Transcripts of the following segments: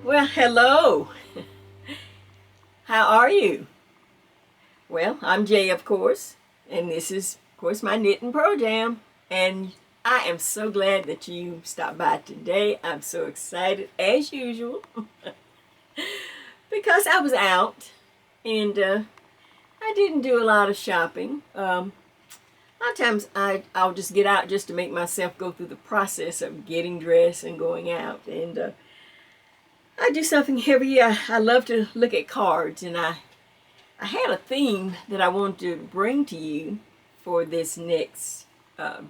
Well, hello. How are you? Well, I'm Jay, of course, and this is, of course, my Knit and Purl Jam. And I am so glad that you stopped by today. I'm so excited, as usual, because I was out and I didn't do a lot of shopping. A lot of times I'll just get out just to make myself go through the process of getting dressed and going out. And I do something every year. I love to look at cards, and I had a theme that I wanted to bring to you for this next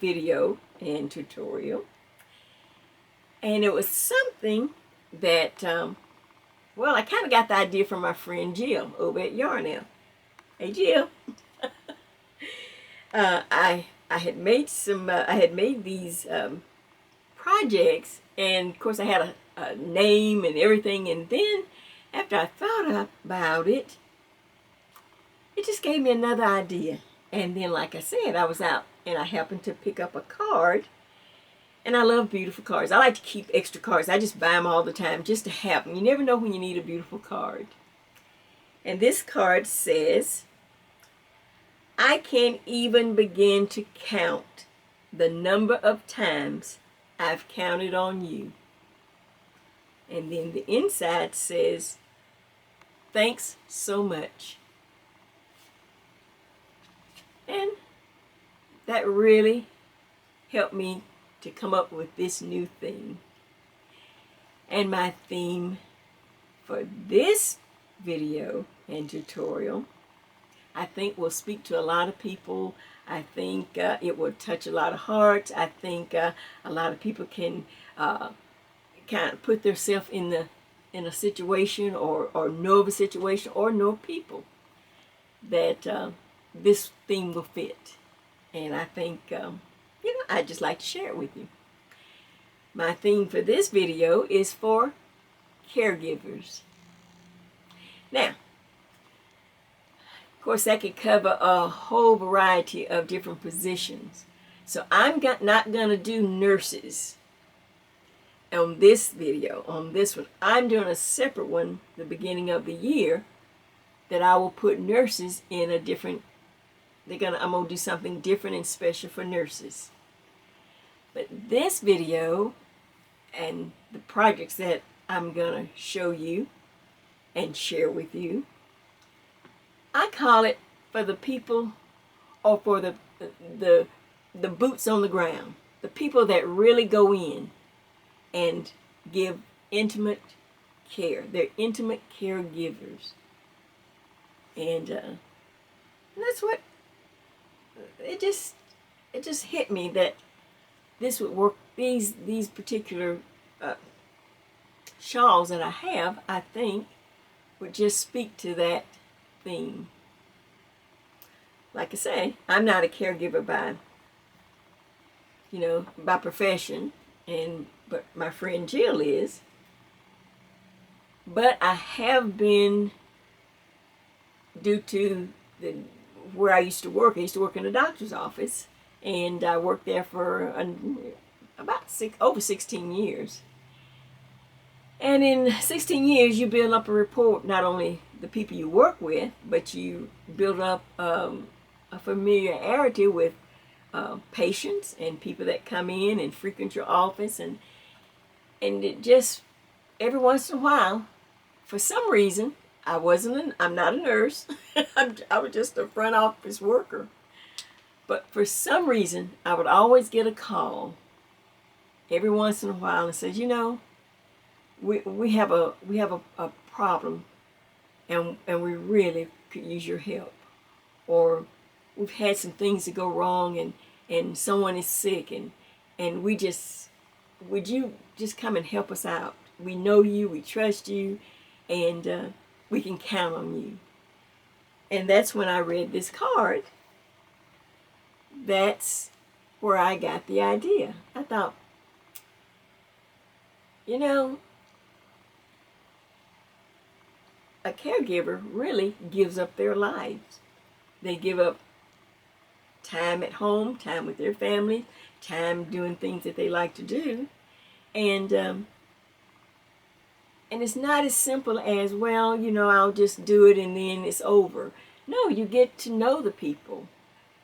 video and tutorial. And it was something that, well, I kind of got the idea from my friend Jill over at Yarnell. Hey, Jill. I had made these projects, and of course I had a name and everything, and then after I thought about it, it just gave me another idea. And then, like I said, I was out and I happened to pick up a card, and I love beautiful cards. I like to keep extra cards. I just buy them all the time just to have them. You never know when you need a beautiful card. And this card says, I can't even begin to count the number of times I've counted on you. And then the inside says, thanks so much. And that really helped me to come up with this new theme. And my theme for this video and tutorial, I think, will speak to a lot of people. I think it will touch a lot of hearts. I think a lot of people can kind of put themselves in a situation or know of a situation or know people that this theme will fit. And I think, I'd just like to share it with you. My theme for this video is for caregivers. Now, of course, that could cover a whole variety of different positions. So I'm not going to do nurses on this video, on this one. I'm doing a separate one the beginning of the year that I will put nurses in a different, I'm going to do something different and special for nurses. But this video and the projects that I'm going to show you and share with you, I call it for the people, or for the boots on the ground, the people that really go in and give intimate care. They're intimate caregivers. And that's what, it just hit me that this would work. These particular shawls that I have, I think, would just speak to that theme. Like I say, I'm not a caregiver by profession, but my friend Jill is. But I have been, due to where I used to work. I used to work in a doctor's office, and I worked there for over 16 years. And in 16 years, you build up a rapport, not only the people you work with, but you build up a familiarity with patients and people that come in and frequent your office. And it just, every once in a while, for some reason, I'm not a nurse. I was just a front office worker. But for some reason, I would always get a call every once in a while and says, we have a problem, and we really could use your help. Or we've had some things that go wrong, and someone is sick, and would you just come and help us out? We know you, we trust you, and we can count on you. And that's when I read this card. That's where I got the idea. I thought, a caregiver really gives up their lives. They give up time at home, time with their family, time doing things that they like to do. And And it's not as simple as, well, you know, I'll just do it and then it's over. No, you get to know the people.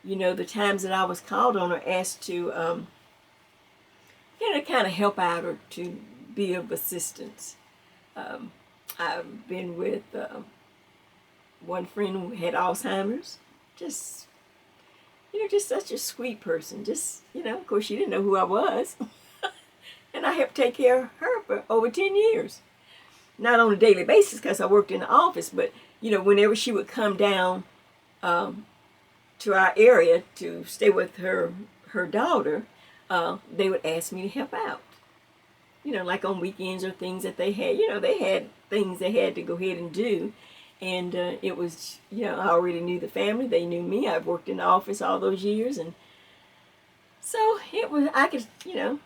You know, the times that I was called on or asked to, you know, kind of help out or to be of assistance. I've been with one friend who had Alzheimer's. Just, you know, just such a sweet person. Just, you know, of course, she didn't know who I was. And I helped take care of her for over 10 years. Not on a daily basis because I worked in the office, but, you know, whenever she would come down to our area to stay with her daughter, they would ask me to help out. You know, like on weekends or things that they had. You know, they had things they had to go ahead and do. And it was, you know, I already knew the family. They knew me. I've worked in the office all those years. And so it was, I could, you know,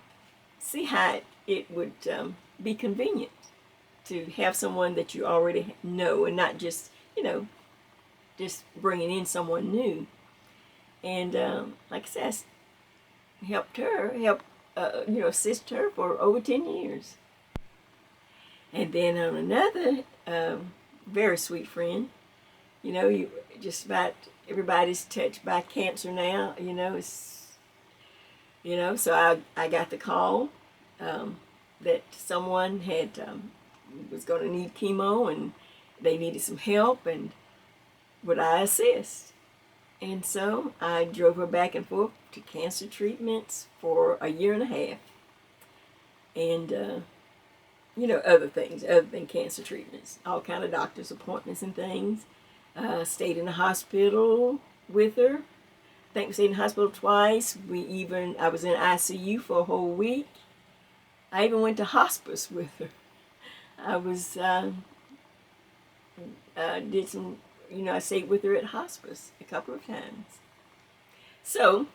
see how it would be convenient to have someone that you already know and not just, you know, just bringing in someone new. And like I said, I helped her, you know, assist her for over 10 years. And then on another very sweet friend, you know, you just about everybody's touched by cancer now, you know, it's, you know, so I got the call that someone had was going to need chemo and they needed some help, and would I assist? And so I drove her back and forth to cancer treatments for a year and a half. And, you know, other things other than cancer treatments, all kind of doctor's appointments and things. Stayed in the hospital with her. I think we stayed in the hospital twice. I was in ICU for a whole week. I even went to hospice with her. I was, did some, you know, I stayed with her at hospice a couple of times. So,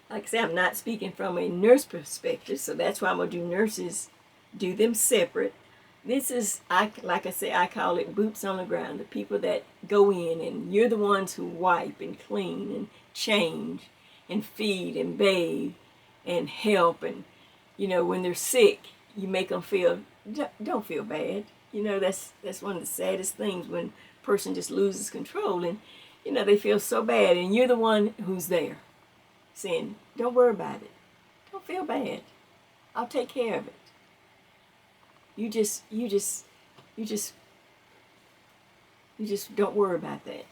like I said, I'm not speaking from a nurse perspective, so that's why I'm going to do nurses, do them separate. This is, like I say, I call it boots on the ground, the people that go in and you're the ones who wipe and clean and change and feed and bathe and help. And, you know, when they're sick, you make them feel, don't feel bad. You know, that's one of the saddest things, when a person just loses control and, you know, they feel so bad, and you're the one who's there saying, don't worry about it. Don't feel bad. I'll take care of it. You just don't worry about that.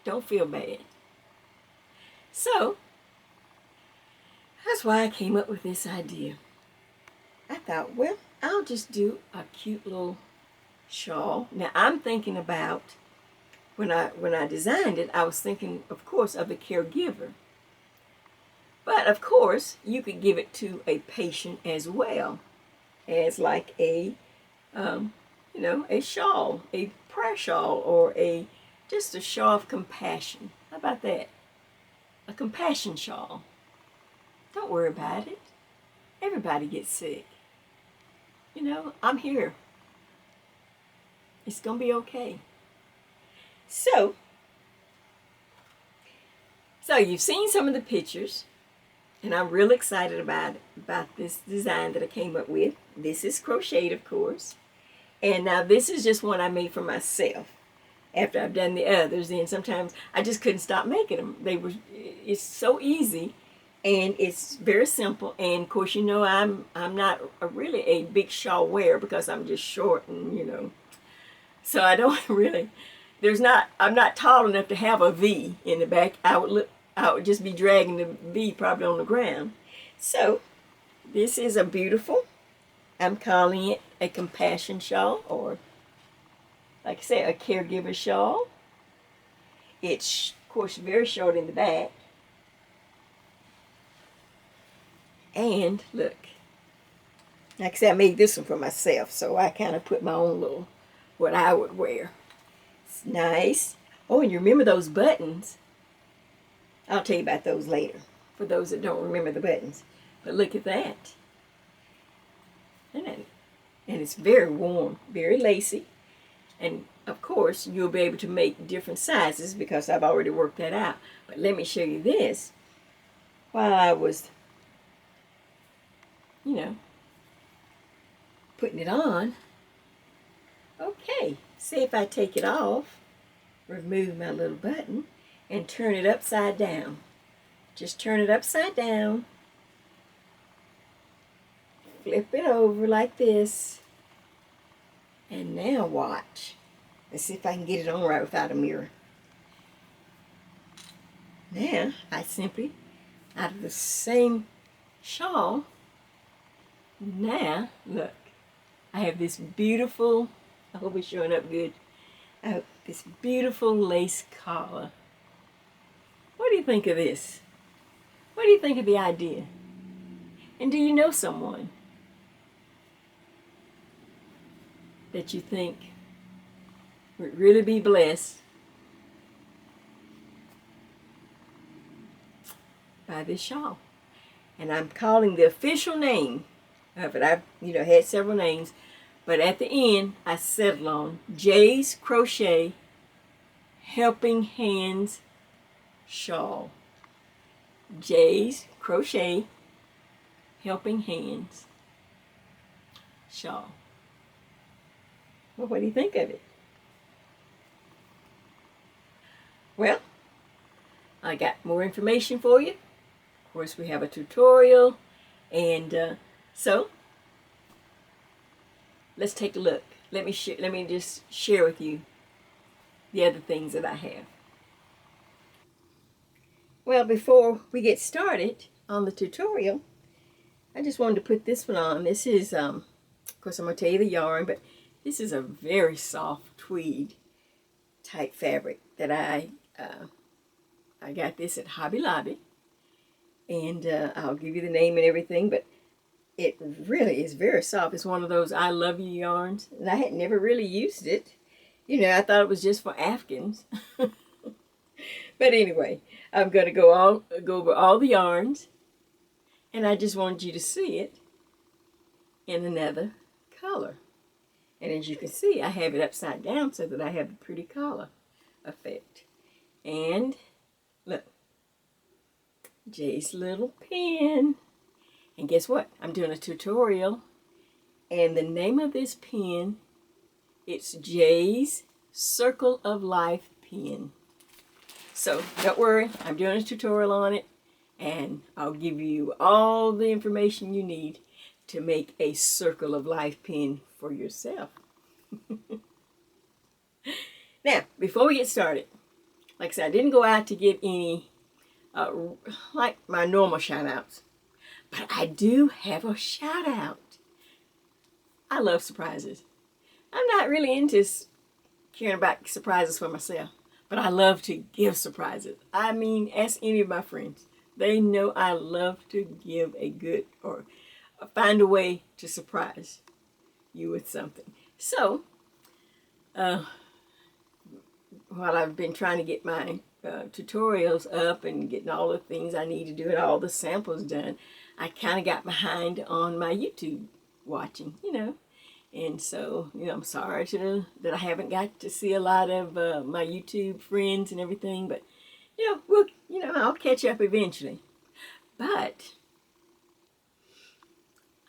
Don't feel bad. So, that's why I came up with this idea. I thought, well, I'll just do a cute little shawl. Now, I'm thinking about, when I designed it, I was thinking, of course, of the caregiver. But, of course, you could give it to a patient as well, as like a, you know, a shawl, a prayer shawl, or just a shawl of compassion. How about that? A compassion shawl. Don't worry about it. Everybody gets sick. You know, I'm here. It's going to be okay. So you've seen some of the pictures, and I'm real excited about this design that I came up with. This is crocheted, of course. And now this is just one I made for myself. After I've done the others, and sometimes I just couldn't stop making them. It's so easy, and it's very simple. And of course, you know, I'm not really a big shawl wearer because I'm just short, and you know, so I don't really. I'm not tall enough to have a V in the back. I would just be dragging the V probably on the ground. So this is a beautiful, I'm calling it a compassion shawl, or like I say, a caregiver shawl. It's, of course, very short in the back. And look, like I said, I made this one for myself, so I kind of put my own little, what I would wear. It's nice. Oh, and you remember those buttons? I'll tell you about those later, for those that don't remember the buttons. But look at that. And it's very warm, very lacy. And of course, you'll be able to make different sizes because I've already worked that out. But let me show you this. While I was, you know, putting it on. Okay, see if I take it off, remove my little button, and turn it upside down. Just turn it upside down, flip it over like this, and now watch. Let's see if I can get it on right without a mirror. Now, I simply, out of the same shawl, now, look, I have this beautiful, I hope it's showing up good, I have this beautiful lace collar. What do you think of this? What do you think of the idea? And do you know someone that you think would really be blessed by this shawl? And I'm calling the official name of it. I've had several names, but at the end I settled on Jay's Crochet Helping Hands Shawl. Jay's Crochet Helping Hands Shawl. Well, what do you think of it? Well, I got more information for you. Of course, we have a tutorial, and so let's take a look. Let me just share with you the other things that I have. Well, before we get started on the tutorial, I just wanted to put this one on. This is, of course, I'm going to tell you the yarn, but this is a very soft tweed type fabric that I got this at Hobby Lobby, and I'll give you the name and everything, but it really is very soft. It's one of those I love you yarns, and I had never really used it. I thought it was just for Afghans. But anyway, I'm going to go over all the yarns, and I just wanted you to see it in another color. And as you can see, I have it upside down so that I have the pretty collar effect. And look, Jay's little pen. And guess what? I'm doing a tutorial, and the name of this pen, it's Jay's Circle of Life pen. So don't worry, I'm doing a tutorial on it, and I'll give you all the information you need to make a Circle of Life pen for yourself. Now, before we get started, like I said, I didn't go out to get any, like my normal shout-outs, but I do have a shout-out. I love surprises. I'm not really into caring about surprises for myself, but I love to give surprises. I mean, ask any of my friends. They know I love to give a good, or find a way to surprise you with something. So, while I've been trying to get my tutorials up and getting all the things I need to do and all the samples done, I kind of got behind on my YouTube watching, And so, I'm sorry that I haven't got to see a lot of my YouTube friends and everything, but, I'll catch up eventually. But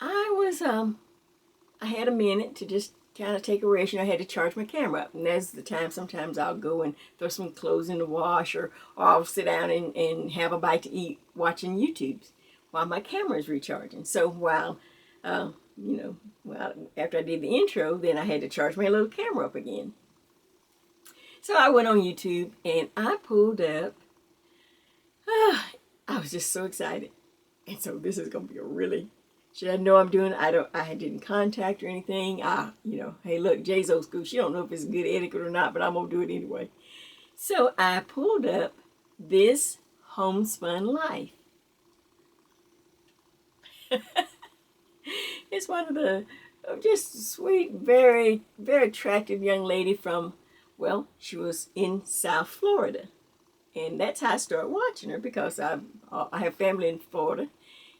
I had a minute to just kind of take a rest. I had to charge my camera up, and that's the time sometimes I'll go and throw some clothes in the wash, or I'll sit down and have a bite to eat watching YouTubes while my camera is recharging. So while after I did the intro, then I had to charge my little camera up again. So I went on YouTube and I pulled up, I was just so excited. And so this is going to be a really, should I know I'm doing, I didn't contact or anything. Hey look, Jay's old school. She don't know if it's good etiquette or not, but I'm going to do it anyway. So I pulled up this Homespun Life. It's one of the just sweet, very, very attractive young lady from, well, she was in South Florida. And that's how I started watching her, because I have family in Florida.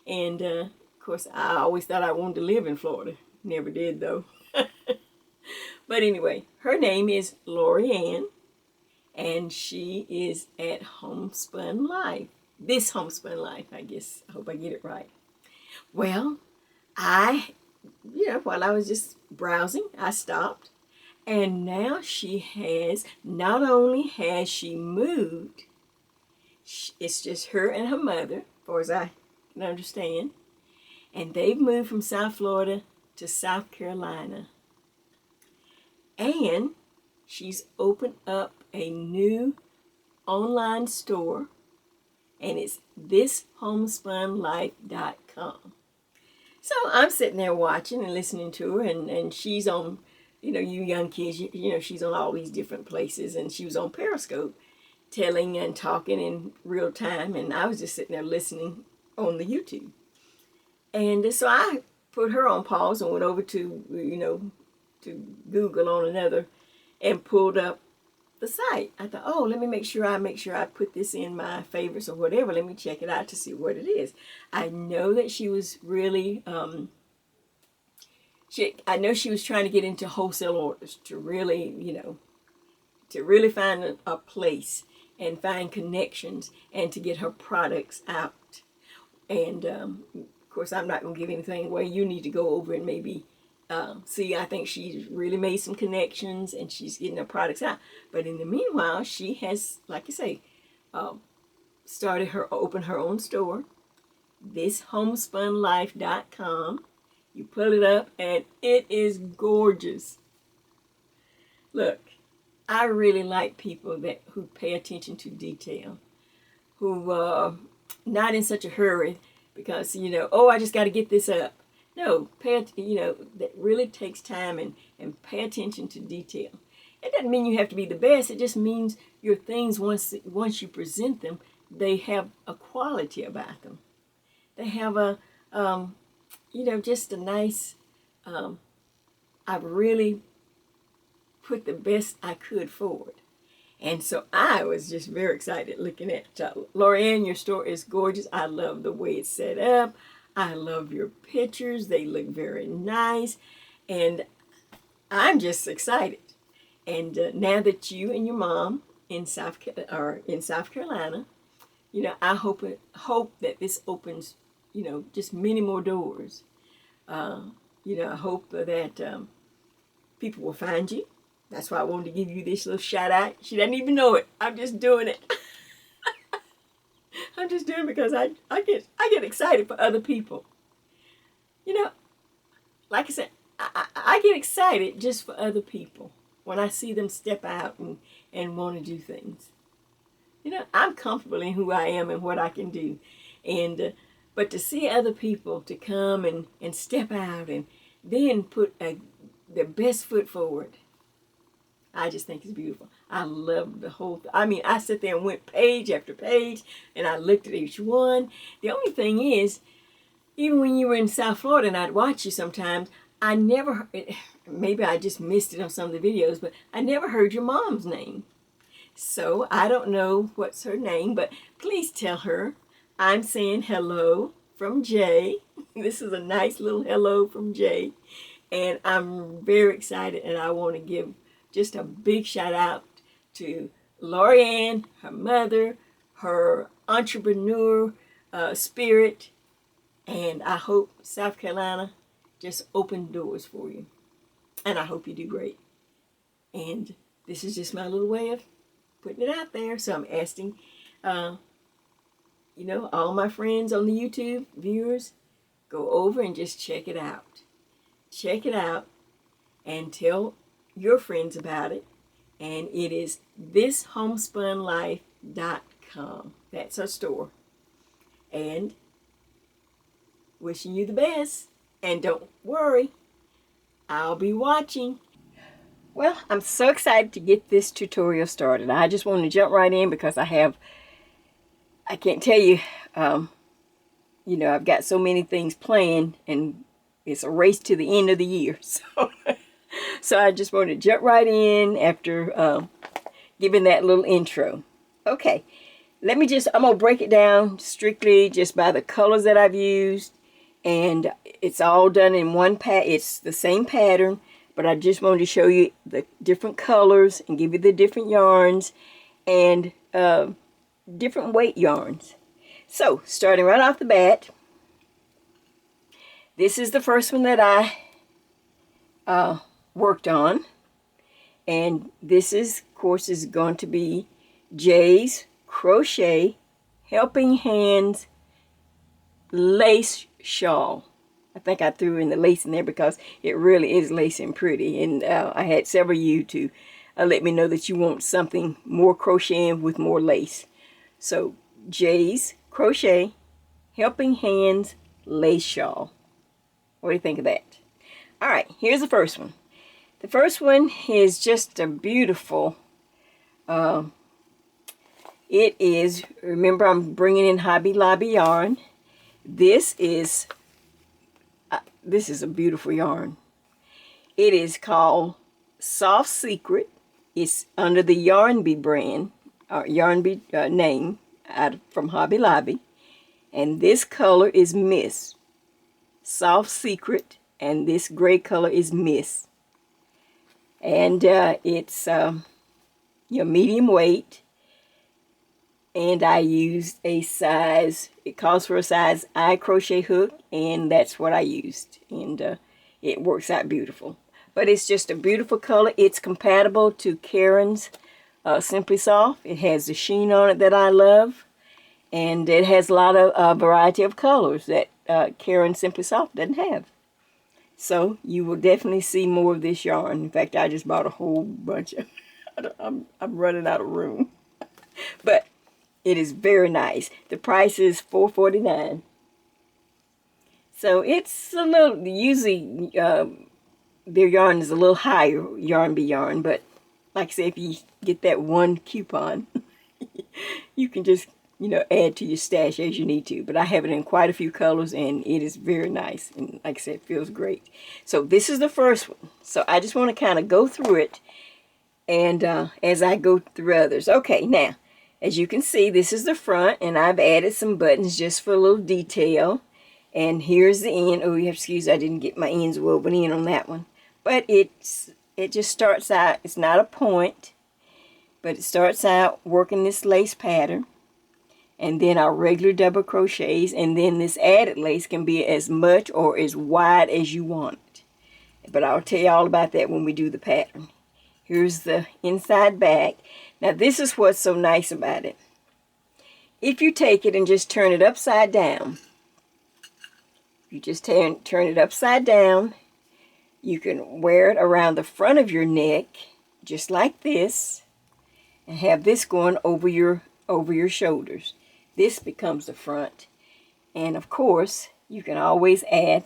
And, of course, I always thought I wanted to live in Florida. Never did, though. But anyway, her name is Lori Ann, and she is at Homespun Life. This Homespun Life, I guess. I hope I get it right. Well, I while I was just browsing, I stopped. And now she has, not only has she moved, it's just her and her mother, as far as I can understand. And they've moved from South Florida to South Carolina. And she's opened up a new online store, and it's thishomespunlife.com. So I'm sitting there watching and listening to her, and she's on, you young kids, she's on all these different places, and she was on Periscope telling and talking in real time, and I was just sitting there listening on the YouTube. And so I put her on pause and went over to, to Google on another and pulled up the site. I thought, oh, let me make sure I put this in my favorites or whatever. Let me check it out to see what it is. I know that she was really, I know she was trying to get into wholesale orders to really, to really find a place and find connections and to get her products out. And of course, I'm not going to give anything away. You need to go over and maybe see. I think she's really made some connections and she's getting her products out. But in the meanwhile, she has, like I say, opened her own store, thishomespunlife.com. You pull it up and it is gorgeous. Look, I really like people who pay attention to detail, who not in such a hurry because, I just got to get this up. No, that really takes time and pay attention to detail. It doesn't mean you have to be the best. It just means your things, once you present them, they have a quality about them. They have just a nice, I've really put the best I could forward. And so I was just very excited looking at Lorianne, your store is gorgeous. I love the way it's set up. I love your pictures. They look very nice. And I'm just excited. And now that you and your mom are in South Carolina, I hope that this opens, just many more doors. I hope that people will find you. That's why I wanted to give you this little shout out. She doesn't even know it. I'm just doing it. I'm just doing it because I get excited for other people. Like I said, I get excited just for other people when I see them step out and want to do things. I'm comfortable in who I am and what I can do. And but to see other people to come and step out and then put their best foot forward, I just think it's beautiful. I love the whole I sat there and went page after page and I looked at each one. The only thing is, even when you were in South Florida and I'd watch you sometimes, maybe I just missed it on some of the videos, but I never heard your mom's name. So I don't know what's her name, but please tell her I'm saying hello from Jay. This is a nice little hello from Jay. And I'm very excited and I want to give just a big shout out to Lorianne, her mother, her entrepreneur spirit, and I hope South Carolina just opened doors for you. And I hope you do great. And this is just my little way of putting it out there. So I'm asking, all my friends on the YouTube viewers, go over and just check it out. Check it out and tell your friends about it. And it is thishomespunlife.com. That's our store. And wishing you the best. And don't worry, I'll be watching. Well, I'm so excited to get this tutorial started. I just wanted to jump right in because I can't tell you, I've got so many things planned and it's a race to the end of the year. So I just wanted to jump right in after giving that little intro. Okay, I'm going to break it down strictly just by the colors that I've used. And it's all done in one it's the same pattern, but I just wanted to show you the different colors and give you the different yarns and different weight yarns. So, starting right off the bat, this is the first one that I worked on. And this is, of course, is going to be Jay's Crochet Helping Hands Lace Shawl. I think I threw in the lace in there because it really is lacy and pretty. And I had several of you to let me know that you want something more crocheting with more lace. So, Jay's Crochet Helping Hands Lace Shawl. What do you think of that? All right, here's the first one. The first one is just a beautiful, it is, remember I'm bringing in Hobby Lobby yarn. This is a beautiful yarn. It is called Soft Secret. It's under the Yarn Bee brand, or Yarn Bee name, from Hobby Lobby. And this color is Mist. Soft Secret, and this gray color is Mist. And it's medium weight. And I used a size, it calls for a size I crochet hook, and that's what I used. And it works out beautiful. But it's just a beautiful color. It's compatible to Karen's Simply Soft. It has the sheen on it that I love. And it has a lot of variety of colors that Karen Simply Soft doesn't have. So you will definitely see more of this yarn. In fact, I just bought a whole bunch of I'm running out of room. But it is very nice. The price is $4.49. So it's a little, usually their yarn is a little higher, Yarn Bee yarn, but like I say, if you get that one coupon, you can just, add to your stash as you need to. But I have it in quite a few colors, and it is very nice. And like I said, it feels great. So this is the first one. So I just want to kind of go through it, and as I go through others. Okay, now, as you can see, this is the front, and I've added some buttons just for a little detail. And here's the end. Oh, you have to excuse, I didn't get my ends woven in on that one. But it just starts out, it's not a point, but it starts out working this lace pattern. And then our regular double crochets, and then this added lace can be as much or as wide as you want it. But I'll tell you all about that when we do the pattern. Here's the inside back. Now this is what's so nice about it. If you take it and just turn it upside down, you just turn it upside down, you can wear it around the front of your neck, just like this, and have this going over your shoulders. This becomes the front. And of course, you can always add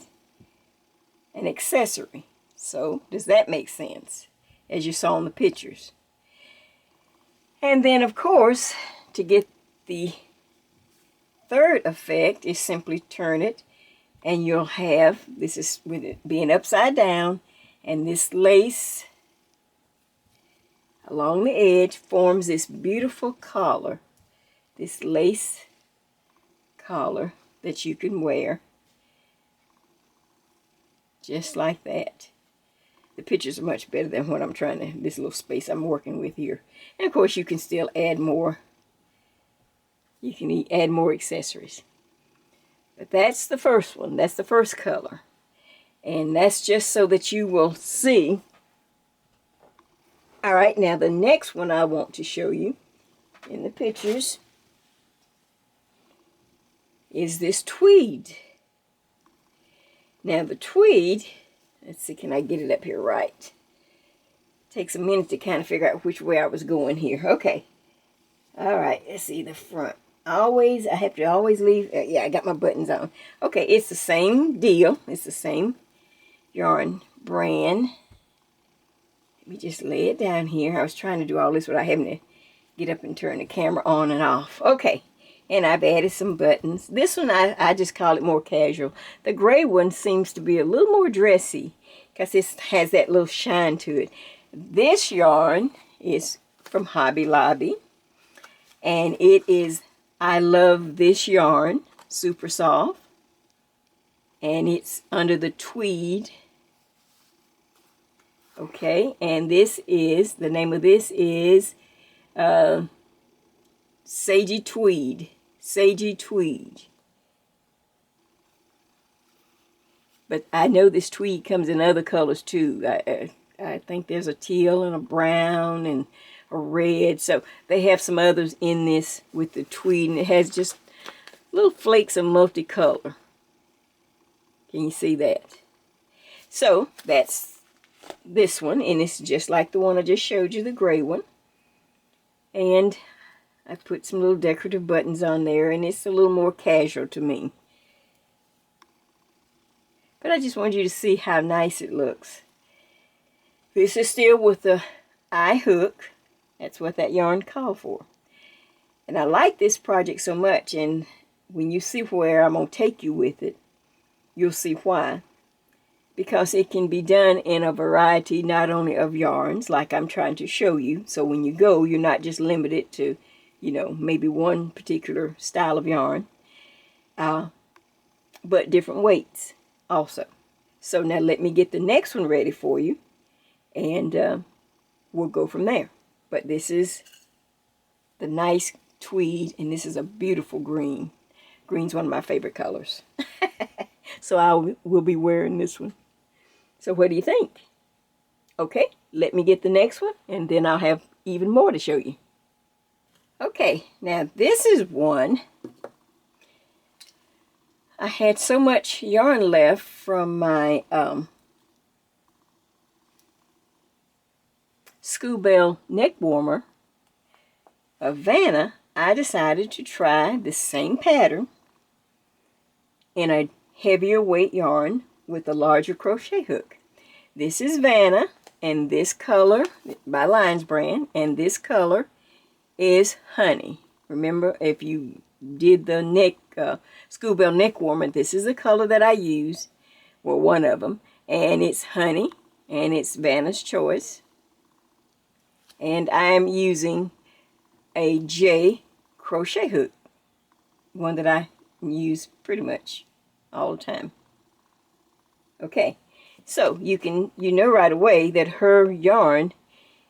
an accessory. So, does that make sense? As you saw in the pictures. And then, of course, to get the third effect is simply turn it, and you'll have, this is with it being upside down, and this lace along the edge forms this beautiful collar. This lace collar that you can wear just like that. The pictures are much better than what I'm trying to, this little space I'm working with here. And of course you can still add more. You can add more accessories. But that's the first one. That's the first color. And that's just so that you will see. Alright, now the next one I want to show you in the pictures is this tweed. Now the tweed, let's see, can I get it up here right? Takes a minute to kind of figure out which way I was going here. Okay. Alright, let's see the front. I have to always leave, yeah, I got my buttons on. Okay, it's the same deal. It's the same yarn brand. Let me just lay it down here. I was trying to do all this without having to get up and turn the camera on and off. Okay. And I've added some buttons. This one, I just call it more casual. The gray one seems to be a little more dressy because it has that little shine to it. This yarn is from Hobby Lobby. And it is, I love this yarn, super soft. And it's under the tweed. Okay, and this is, the name of this is Sagey Tweed. Sagey Tweed. But I know this tweed comes in other colors too. I think there's a teal and a brown and a red. So they have some others in this with the tweed, and it has just little flakes of multicolor. Can you see that? So that's this one, and it's just like the one I just showed you, the gray one. And I put some little decorative buttons on there, and it's a little more casual to me. But I just wanted you to see how nice it looks. This is still with the eye hook. That's what that yarn called for. And I like this project so much, and when you see where I'm going to take you with it, you'll see why. Because it can be done in a variety not only of yarns, like I'm trying to show you. So when you go, you're not just limited to, you know, maybe one particular style of yarn, but different weights also. So now let me get the next one ready for you, and we'll go from there. But this is the nice tweed, and this is a beautiful green. Green's one of my favorite colors. So I will be wearing this one. So what do you think? Okay, let me get the next one, and then I'll have even more to show you. Okay, now this is one. I had so much yarn left from my School Bell neck warmer of Vanna. I decided to try the same pattern in a heavier weight yarn with a larger crochet hook. This is Vanna, and this color by Lines brand, and this color is Honey. Remember, if you did the neck School Bell neck warmer, this is the color that I use, well, one of them, and it's Honey, and it's Vanna's Choice. And I am using a J crochet hook, one that I use pretty much all the time. Okay, so you know right away that her yarn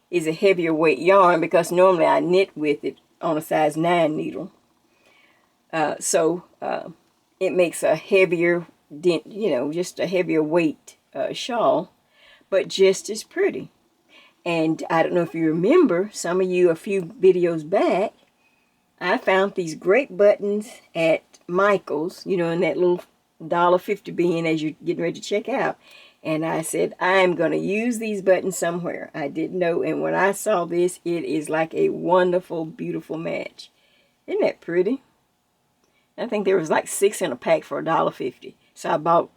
is a heavier weight yarn, because normally I knit with it on a size 9 needle. It makes a heavier, you know, just a heavier weight shawl, but just as pretty. And I don't know if you remember, some of you a few videos back, I found these great buttons at Michael's, you know, in that little $1.50 bin as you're getting ready to check out. And I said, I'm going to use these buttons somewhere. I didn't know, and when I saw this, it is like a wonderful, beautiful match. Isn't that pretty? I think there was like 6 in a pack for $1.50. So I bought,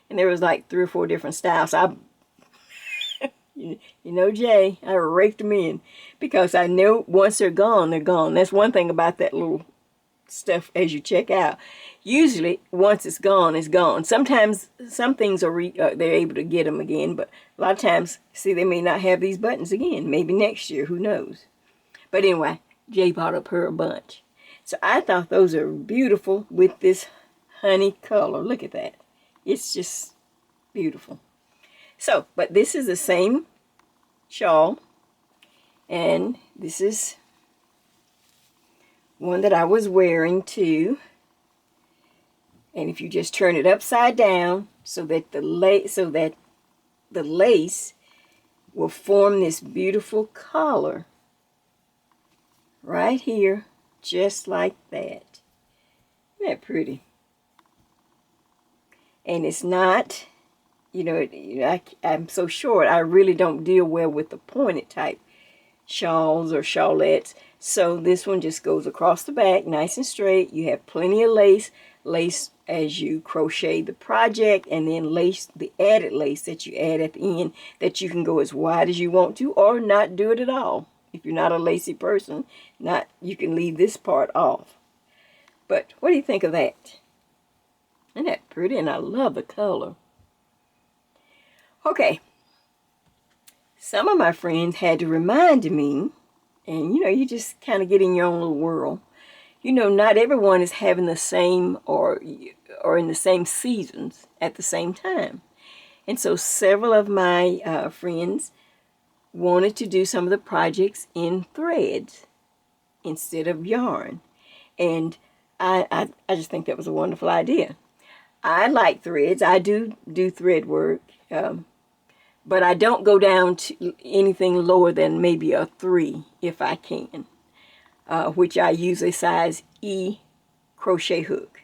and there was like 3 or 4 different styles. You know, Jay, I raked them in, because I know once they're gone, they're gone. That's one thing about that little stuff as you check out. Usually, once it's gone, it's gone. Sometimes some things are they're able to get them again, but a lot of times, see, they may not have these buttons again. Maybe next year, who knows? But anyway, Jay bought up her a bunch. So I thought those are beautiful with this honey color. Look at that. It's just beautiful. So, but this is the same shawl, and this is one that I was wearing too. And if you just turn it upside down so that the lace will form this beautiful collar right here, just like that. Isn't that pretty? And it's not, you know, I'm so short, I really don't deal well with the pointed type shawls or shawlettes. So this one just goes across the back, nice and straight. You have plenty of lace as you crochet the project, and then lace, the added lace that you add at the end, that you can go as wide as you want to, or not do it at all. If you're not a lacy person, you can leave this part off. But what do you think of that? Isn't that pretty? And I love the color. Okay, some of my friends had to remind me, and you know, you just kind of get in your own little world. You know, not everyone is having the same or in the same seasons at the same time. And so several of my friends wanted to do some of the projects in threads instead of yarn. And I just think that was a wonderful idea. I like threads. I do thread work, but I don't go down to anything lower than maybe a 3 if I can, which I use a size E crochet hook.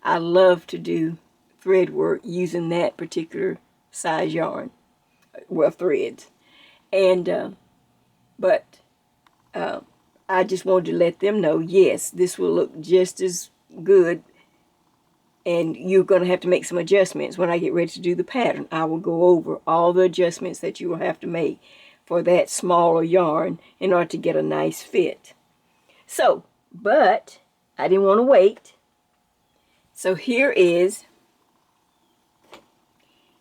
I love to do thread work using that particular size yarn, well, threads. And but I just wanted to let them know, yes, this will look just as good, and you're going to have to make some adjustments when I get ready to do the pattern. I will go over all the adjustments that you will have to make for that smaller yarn in order to get a nice fit. So, but I didn't want to wait. So here's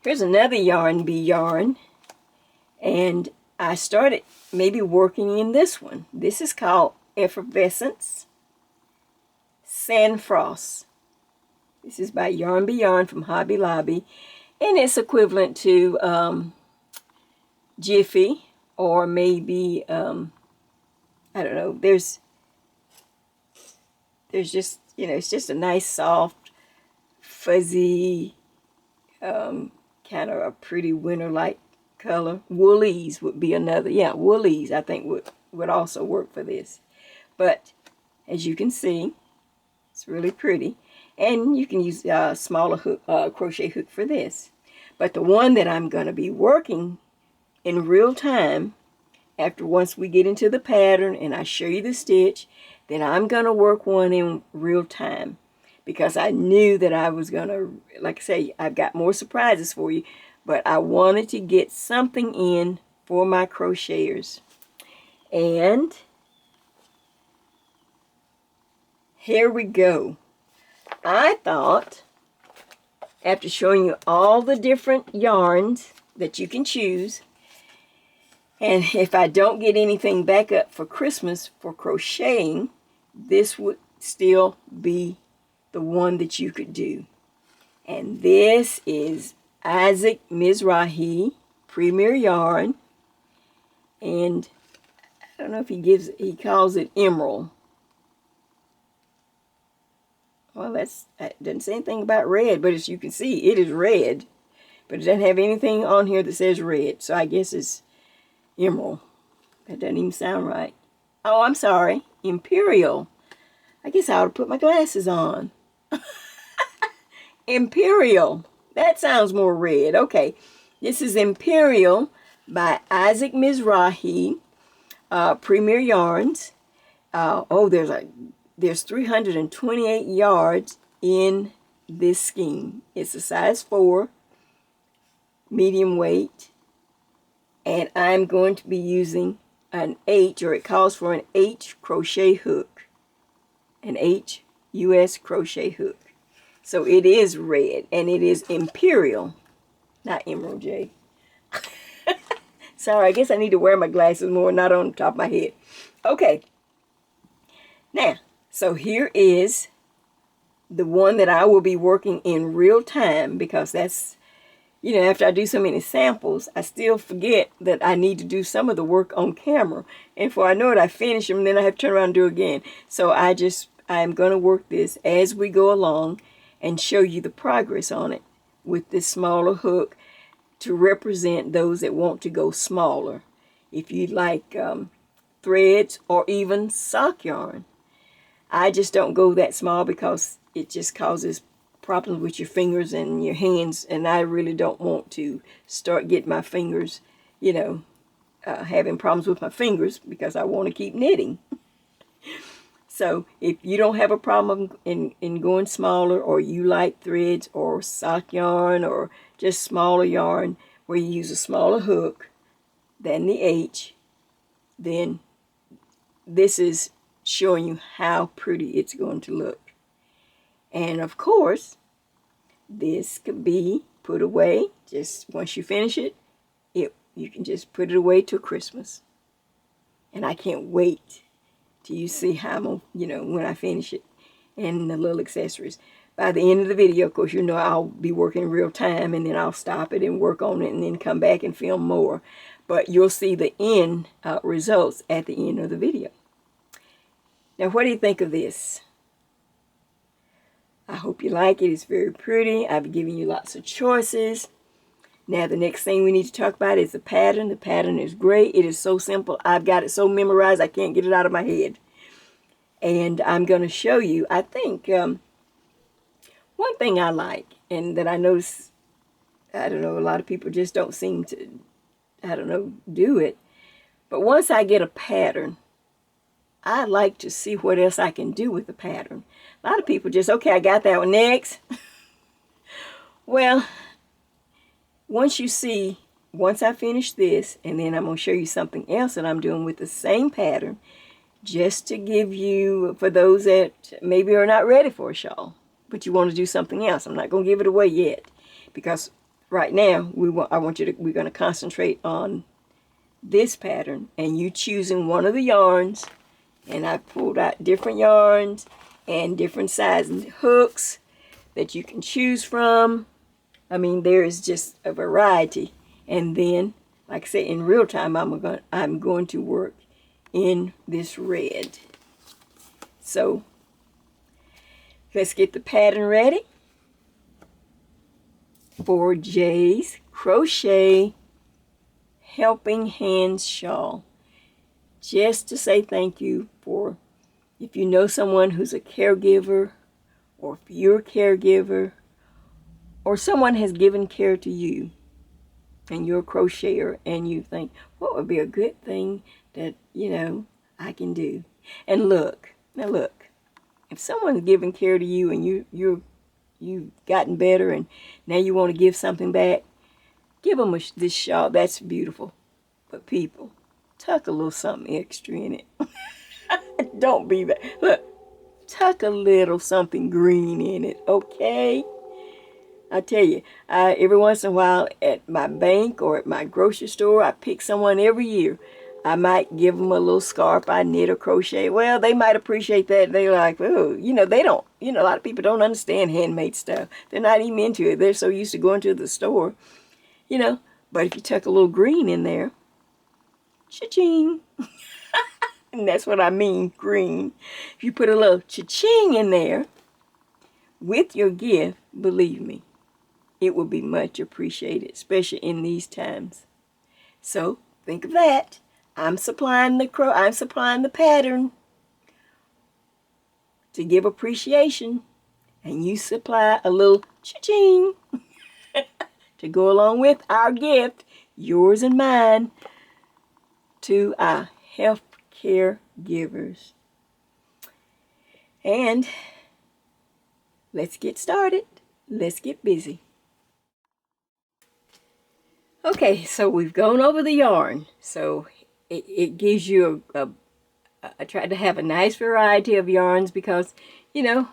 another Yarn Bee yarn, and I started maybe working in this one. This is called Effervescence Sand Frost. This is by Yarn Bee Yarn from Hobby Lobby, and it's equivalent to Jiffy, or maybe I don't know. There's just, you know, it's just a nice soft fuzzy kind of a pretty winter-like color. Woolies would be another. Yeah, Woolies I think would also work for this. But as you can see, it's really pretty. And you can use a smaller hook, crochet hook for this. But the one that I'm going to be working in real time, once we get into the pattern and I show you the stitch, then I'm going to work one in real time. Because I knew that I was going to, like I say, I've got more surprises for you. But I wanted to get something in for my crocheters. And here we go. I thought, after showing you all the different yarns that you can choose, and if I don't get anything back up for Christmas for crocheting, this would still be the one that you could do. And this is Isaac Mizrahi Premier Yarn, and I don't know if he calls it emerald. Well, that doesn't say anything about red, but as you can see, it is red. But it doesn't have anything on here that says red, so I guess it's emerald. That doesn't even sound right. Oh, I'm sorry. Imperial. I guess I ought to put my glasses on. Imperial. That sounds more red. Okay. This is Imperial by Isaac Mizrahi, Premier Yarns. There's 328 yards in this scheme. It's a size 4, medium weight, and I'm going to be using an H, or it calls for an H crochet hook, an H US crochet hook. So it is red, and it is Imperial, not Emerald J. Sorry, I guess I need to wear my glasses more, not on the top of my head. Okay. Now, so here is the one that I will be working in real time, because that's, you know, after I do so many samples, I still forget that I need to do some of the work on camera. And before I know it, I finish them, and then I have to turn around and do it again. So I'm going to work this as we go along and show you the progress on it with this smaller hook to represent those that want to go smaller. If you like threads or even sock yarn. I just don't go that small because it just causes problems with your fingers and your hands, and I really don't want to start getting my fingers, you know, having problems with my fingers, because I want to keep knitting. So if you don't have a problem in going smaller, or you like threads or sock yarn or just smaller yarn where you use a smaller hook than the H, then this is showing you how pretty it's going to look. And of course, this could be put away. Just once you finish it, you can just put it away till Christmas. And I can't wait till you see how I'm gonna, you know, when I finish it, and the little accessories. By the end of the video, of course, you know I'll be working real time, and then I'll stop it and work on it, and then come back and film more. But you'll see the end results at the end of the video. Now, what do you think of this? I hope you like it. It's very pretty. I've been giving you lots of choices. Now the next thing we need to talk about is the pattern. The pattern is great. It is so simple. I've got it so memorized I can't get it out of my head. And I'm going to show you, I think, one thing I like and that I notice, I don't know, a lot of people just don't seem to, I don't know, do it. But once I get a pattern, I like to see what else I can do with the pattern. A lot of people just, okay, I got that one, next. Well, once I finish this, and then I'm going to show you something else that I'm doing with the same pattern, just to give you, for those that maybe are not ready for a shawl, but you want to do something else. I'm not going to give it away yet, because right now we're going to concentrate on this pattern, and you choosing one of the yarns. And I pulled out different yarns and different sized hooks that you can choose from. I mean, there is just a variety. And then, like I said, in real time, I'm going to work in this red. So let's get the pattern ready for Jay's Crochet Helping Hands Shawl. Just to say thank you for, if you know someone who's a caregiver, or if you're a caregiver, or someone has given care to you, and you're a crocheter, and you think, what would be a good thing that, you know, I can do? And look, now look, if someone's giving care to you, and you've gotten better, and now you want to give something back, give them this shawl. That's beautiful. But people, tuck a little something extra in it. Don't be that. Look, tuck a little something green in it, okay? I tell you, every once in a while at my bank or at my grocery store, I pick someone every year. I might give them a little scarf I knit or crochet. Well, they might appreciate that. They're like, oh, you know, they don't, you know, a lot of people don't understand handmade stuff. They're not even into it. They're so used to going to the store, you know. But if you tuck a little green in there, cha-ching. And that's what I mean, green. If you put a little cha-ching in there with your gift, believe me, it will be much appreciated, especially in these times. So think of that. I'm supplying the pattern to give appreciation, and you supply a little cha-ching to go along with our gift, yours and mine, to our health caregivers. And let's get started. Let's get busy. Okay, so we've gone over the yarn. So it gives you I tried to have a nice variety of yarns because, you know,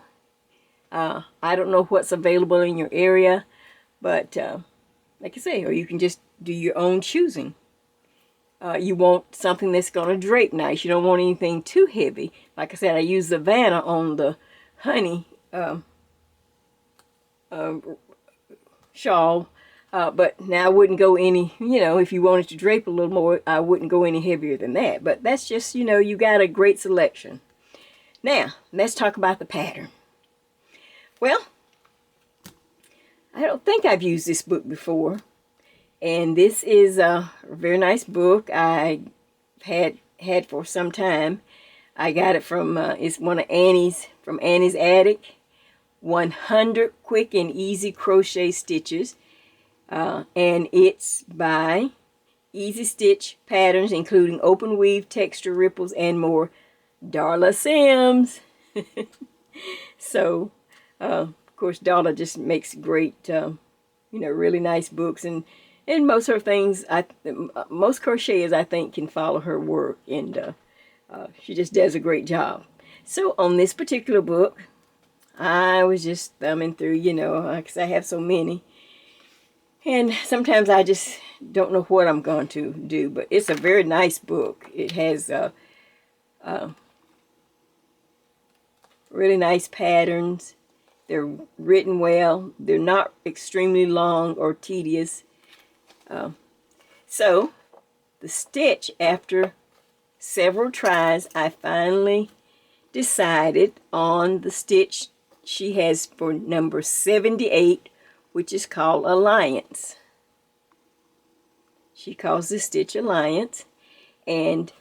I don't know what's available in your area, but like I say, or you can just do your own choosing. You want something that's going to drape nice. You don't want anything too heavy. Like I said, I used the Vanna on the honey shawl, but now I wouldn't go any, you know, if you wanted to drape a little more, I wouldn't go any heavier than that. But that's just, you know, you got a great selection. Now, let's talk about the pattern. Well, I don't think I've used this book before. And this is a very nice book I had for some time. I got it from, it's one of Annie's, from Annie's Attic. 100 Quick and Easy Crochet Stitches. And it's by Easy Stitch Patterns, including open weave, texture, ripples, and more. Darla Sims. So, of course, Darla just makes great, you know, really nice books. And most of her things, most crocheters, I think, can follow her work. And she just does a great job. So, on this particular book, I was just thumbing through, you know, because I have so many. And sometimes I just don't know what I'm going to do. But it's a very nice book. It has really nice patterns. They're written well. They're not extremely long or tedious. So, the stitch, after several tries, I finally decided on the stitch she has for number 78, which is called Alliance. She calls this stitch Alliance, and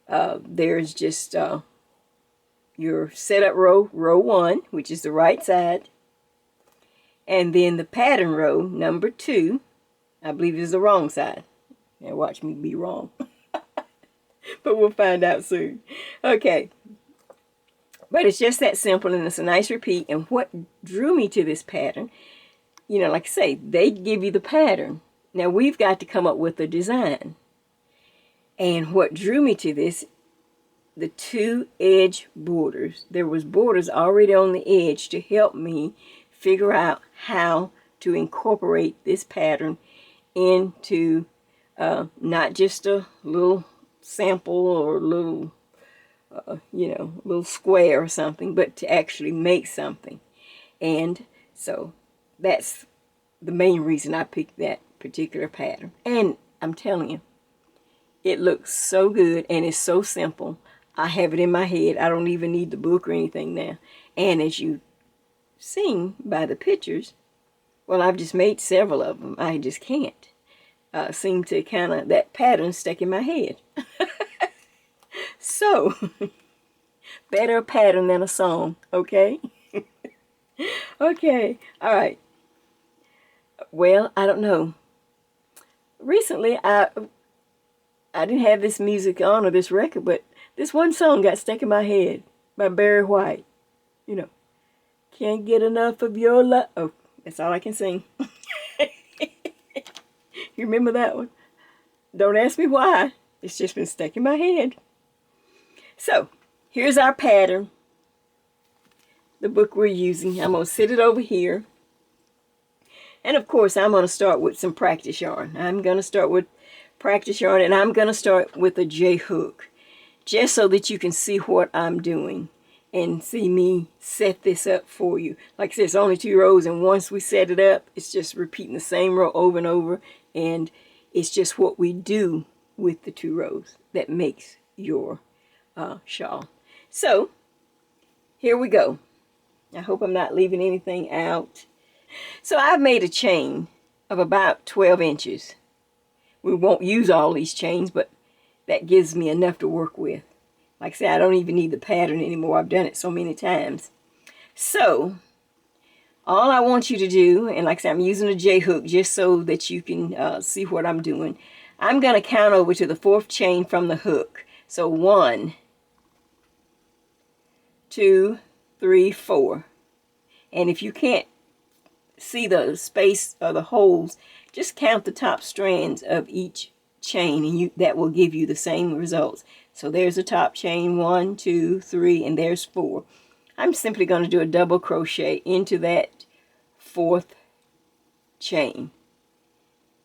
there's just your setup row, row 1, which is the right side, and then the pattern row, number 2, I believe is the wrong side. Now watch me be wrong. But we'll find out soon. Okay. But it's just that simple, and it's a nice repeat. And what drew me to this pattern, you know, like I say, they give you the pattern. Now we've got to come up with a design. And what drew me to this, the 2 edge borders. There was borders already on the edge to help me figure out how to incorporate this pattern into not just a little sample or a little, you know, little square or something, but to actually make something. And so that's the main reason I picked that particular pattern. And I'm telling you, it looks so good and it's so simple. I have it in my head. I don't even need the book or anything now. And as you seen by the pictures, well, I've just made several of them. I just can't seem to kind of, that pattern stuck in my head. So, better a pattern than a song, okay? Okay, all right. Well, I don't know. Recently, I didn't have this music on or this record, but this one song got stuck in my head by Barry White. You know, can't get enough of your love. Oh, that's all I can sing. You remember that one? Don't ask me why. It's just been stuck in my head. So, here's our pattern. The book we're using. I'm going to sit it over here. And of course, I'm going to start with some practice yarn. I'm going to start with practice yarn, and I'm going to start with a J-hook. Just so that you can see what I'm doing and see me set this up for you. Like I said, it's only 2 rows, and once we set it up, it's just repeating the same row over and over, and it's just what we do with the 2 rows that makes your shawl. So, here we go. I hope I'm not leaving anything out. So I've made a chain of about 12 inches. We won't use all these chains, but that gives me enough to work with. Like I said, I don't even need the pattern anymore. I've done it so many times. So, all I want you to do, and like I said, I'm using a J-hook just so that you can see what I'm doing. I'm going to count over to the 4th chain from the hook. So 1, 2, 3, 4. And if you can't see the space or the holes, just count the top strands of each chain, and that will give you the same results. So there's the top chain, 1, 2, 3, and there's 4. I'm simply going to do a double crochet into that 4th chain.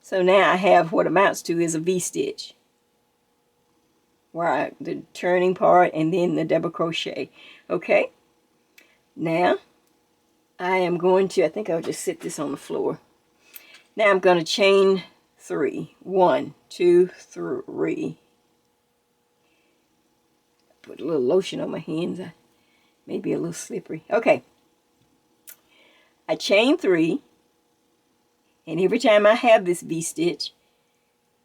So now I have what amounts to is a V-stitch, where the turning part and then the double crochet. Okay, now I am going to, I think I'll just sit this on the floor. Now I'm going to chain 3. 1, 2, 3. Put a little lotion on my hands. I may be a little slippery. Okay. I chain 3. And every time I have this V-stitch,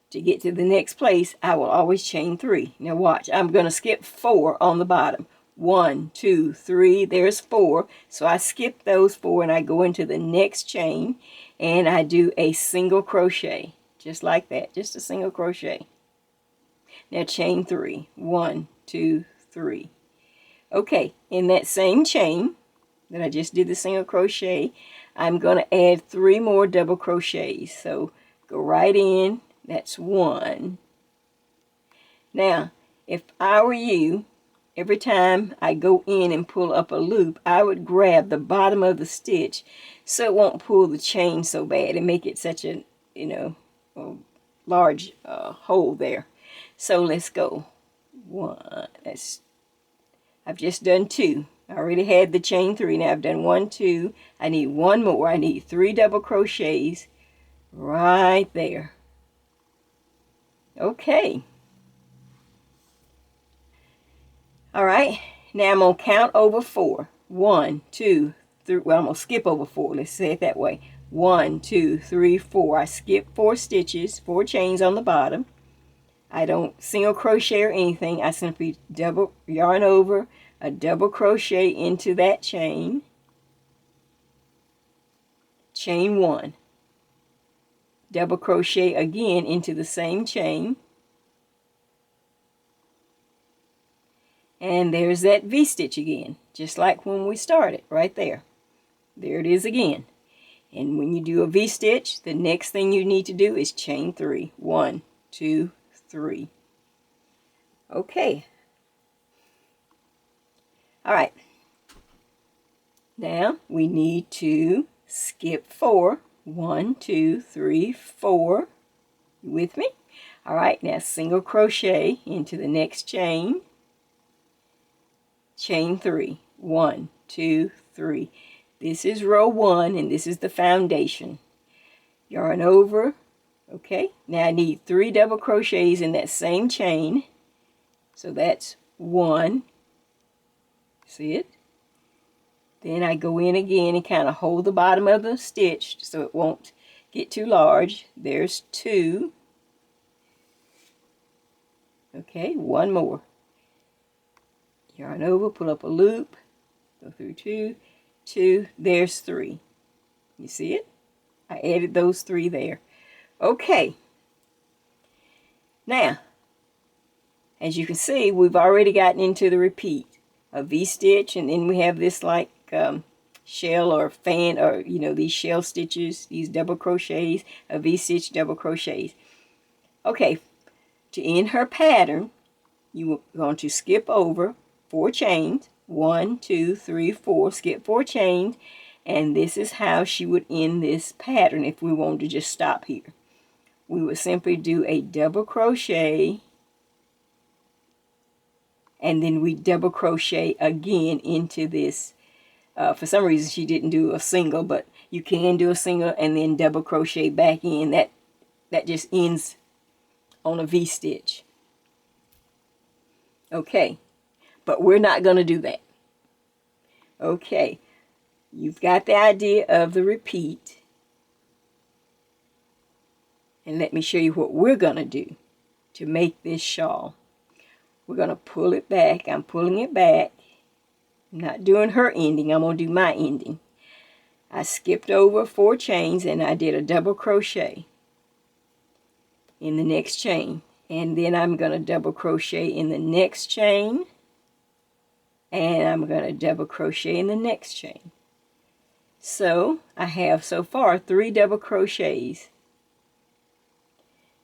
to get to the next place, I will always chain 3. Now watch. I'm going to skip 4 on the bottom. 1, 2, 3. There's 4. So I skip those 4 and I go into the next chain. And I do a single crochet. Just like that. Just a single crochet. Now chain 3. 1, 2, 3. Okay, in that same chain that I just did the single crochet, I'm going to add 3 more double crochets. So go right in. That's 1. Now, if I were you, every time I go in and pull up a loop, I would grab the bottom of the stitch so it won't pull the chain so bad and make it such a, you know, a large hole there. So let's go. 1. I've just done 2. I already had the chain 3. Now I've done 1, 2. I need 1 more. I need 3 double crochets right there. Okay. All right. Now I'm going to count over 4. 1, 2, 3, well, I'm going to skip over 4. Let's say it that way. 1, 2, 3, 4. I skip 4 stitches, 4 chains on the bottom. I don't single crochet or anything. I simply double yarn over, a double crochet into that chain. Chain 1. Double crochet again into the same chain. And there's that V-stitch again, just like when we started, right there. There it is again. And when you do a V-stitch, the next thing you need to do is chain 3. 1, 2, 3. Okay. All right. Now we need to skip 4. 1, 2, 3, 4. You with me? All right, now single crochet into the next chain. Chain 3. 1, 2, 3. This is row 1 and this is the foundation. Yarn over. Okay, now I need 3 double crochets in that same chain. So that's 1. See it? Then I go in again and kind of hold the bottom of the stitch so it won't get too large. There's 2. Okay, 1 more. Yarn over, pull up a loop, go through 2, 2, there's 3. You see it? I added those 3 there. Okay. Now, as you can see, we've already gotten into the repeat. A V-stitch, and then we have this like shell or fan, or you know, these shell stitches, these double crochets, a V-stitch, double crochets. Okay, to end her pattern, you are going to skip over 4 chains. 1, 2, 3, 4. Skip 4 chains, and this is how she would end this pattern if we wanted to just stop here. We would simply do a double crochet, and then we double crochet again into this. For some reason she didn't do a single, but you can do a single and then double crochet back in. That just ends on a V-stitch. Okay, but we're not going to do that. Okay, you've got the idea of the repeat. And let me show you what we're going to do to make this shawl. We're going to pull it back. I'm pulling it back. I'm not doing her ending. I'm going to do my ending. I skipped over 4 chains and I did a double crochet in the next chain. And then I'm going to double crochet in the next chain. And I'm going to double crochet in the next chain. So I have so far 3 double crochets.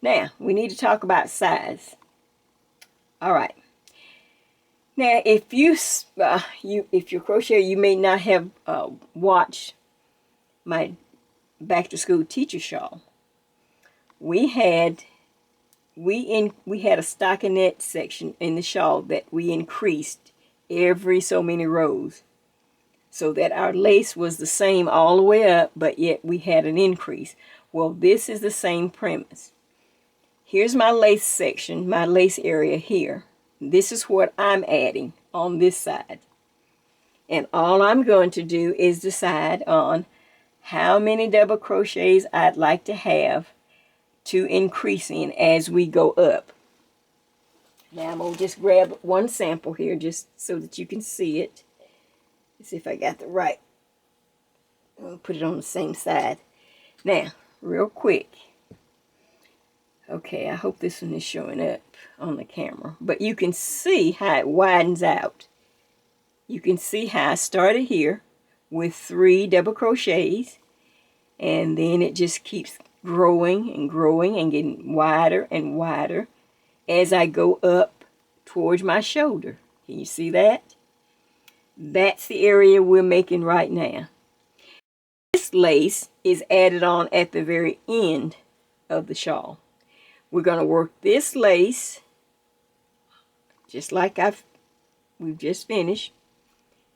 Now we need to talk about size. All right. Now if you're crocheter, you may not have watched my back to school teacher shawl. We had a stockinette section in the shawl that we increased every so many rows, so that our lace was the same all the way up, but yet we had an increase. Well, this is the same premise. Here's my lace section, my lace area here. This is what I'm adding on this side. And all I'm going to do is decide on how many double crochets I'd like to have to increase in as we go up. Now I'm going to just grab one sample here just so that you can see it. Let's see if I got the right. I'll put it on the same side. Now, real quick. Okay, I hope this one is showing up on the camera. But you can see how it widens out. You can see how I started here with 3 double crochets. And then it just keeps growing and growing and getting wider and wider as I go up towards my shoulder. Can you see that? That's the area we're making right now. This lace is added on at the very end of the shawl. We're going to work this lace just like we've just finished,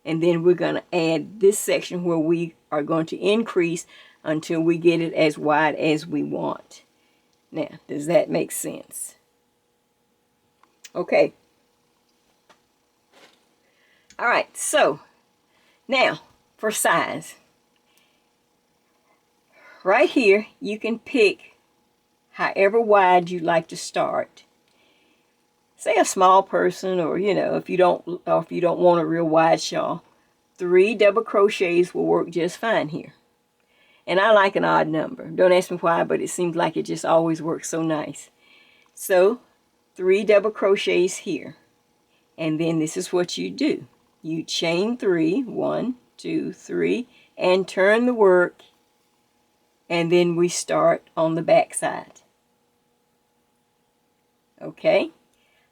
and then we're going to add this section where we are going to increase until we get it as wide as we want. Now, does that make sense? Okay. All right, so now for size. Right here, you can pick however wide you'd like to start. Say a small person, or if you don't want a real wide shawl, 3 double crochets will work just fine here. And I like an odd number. Don't ask me why, but it seems like it just always works so nice. So 3 double crochets here. And then this is what you do. You chain 3, 1, 2, 3, and turn the work, and then we start on the back side. Okay?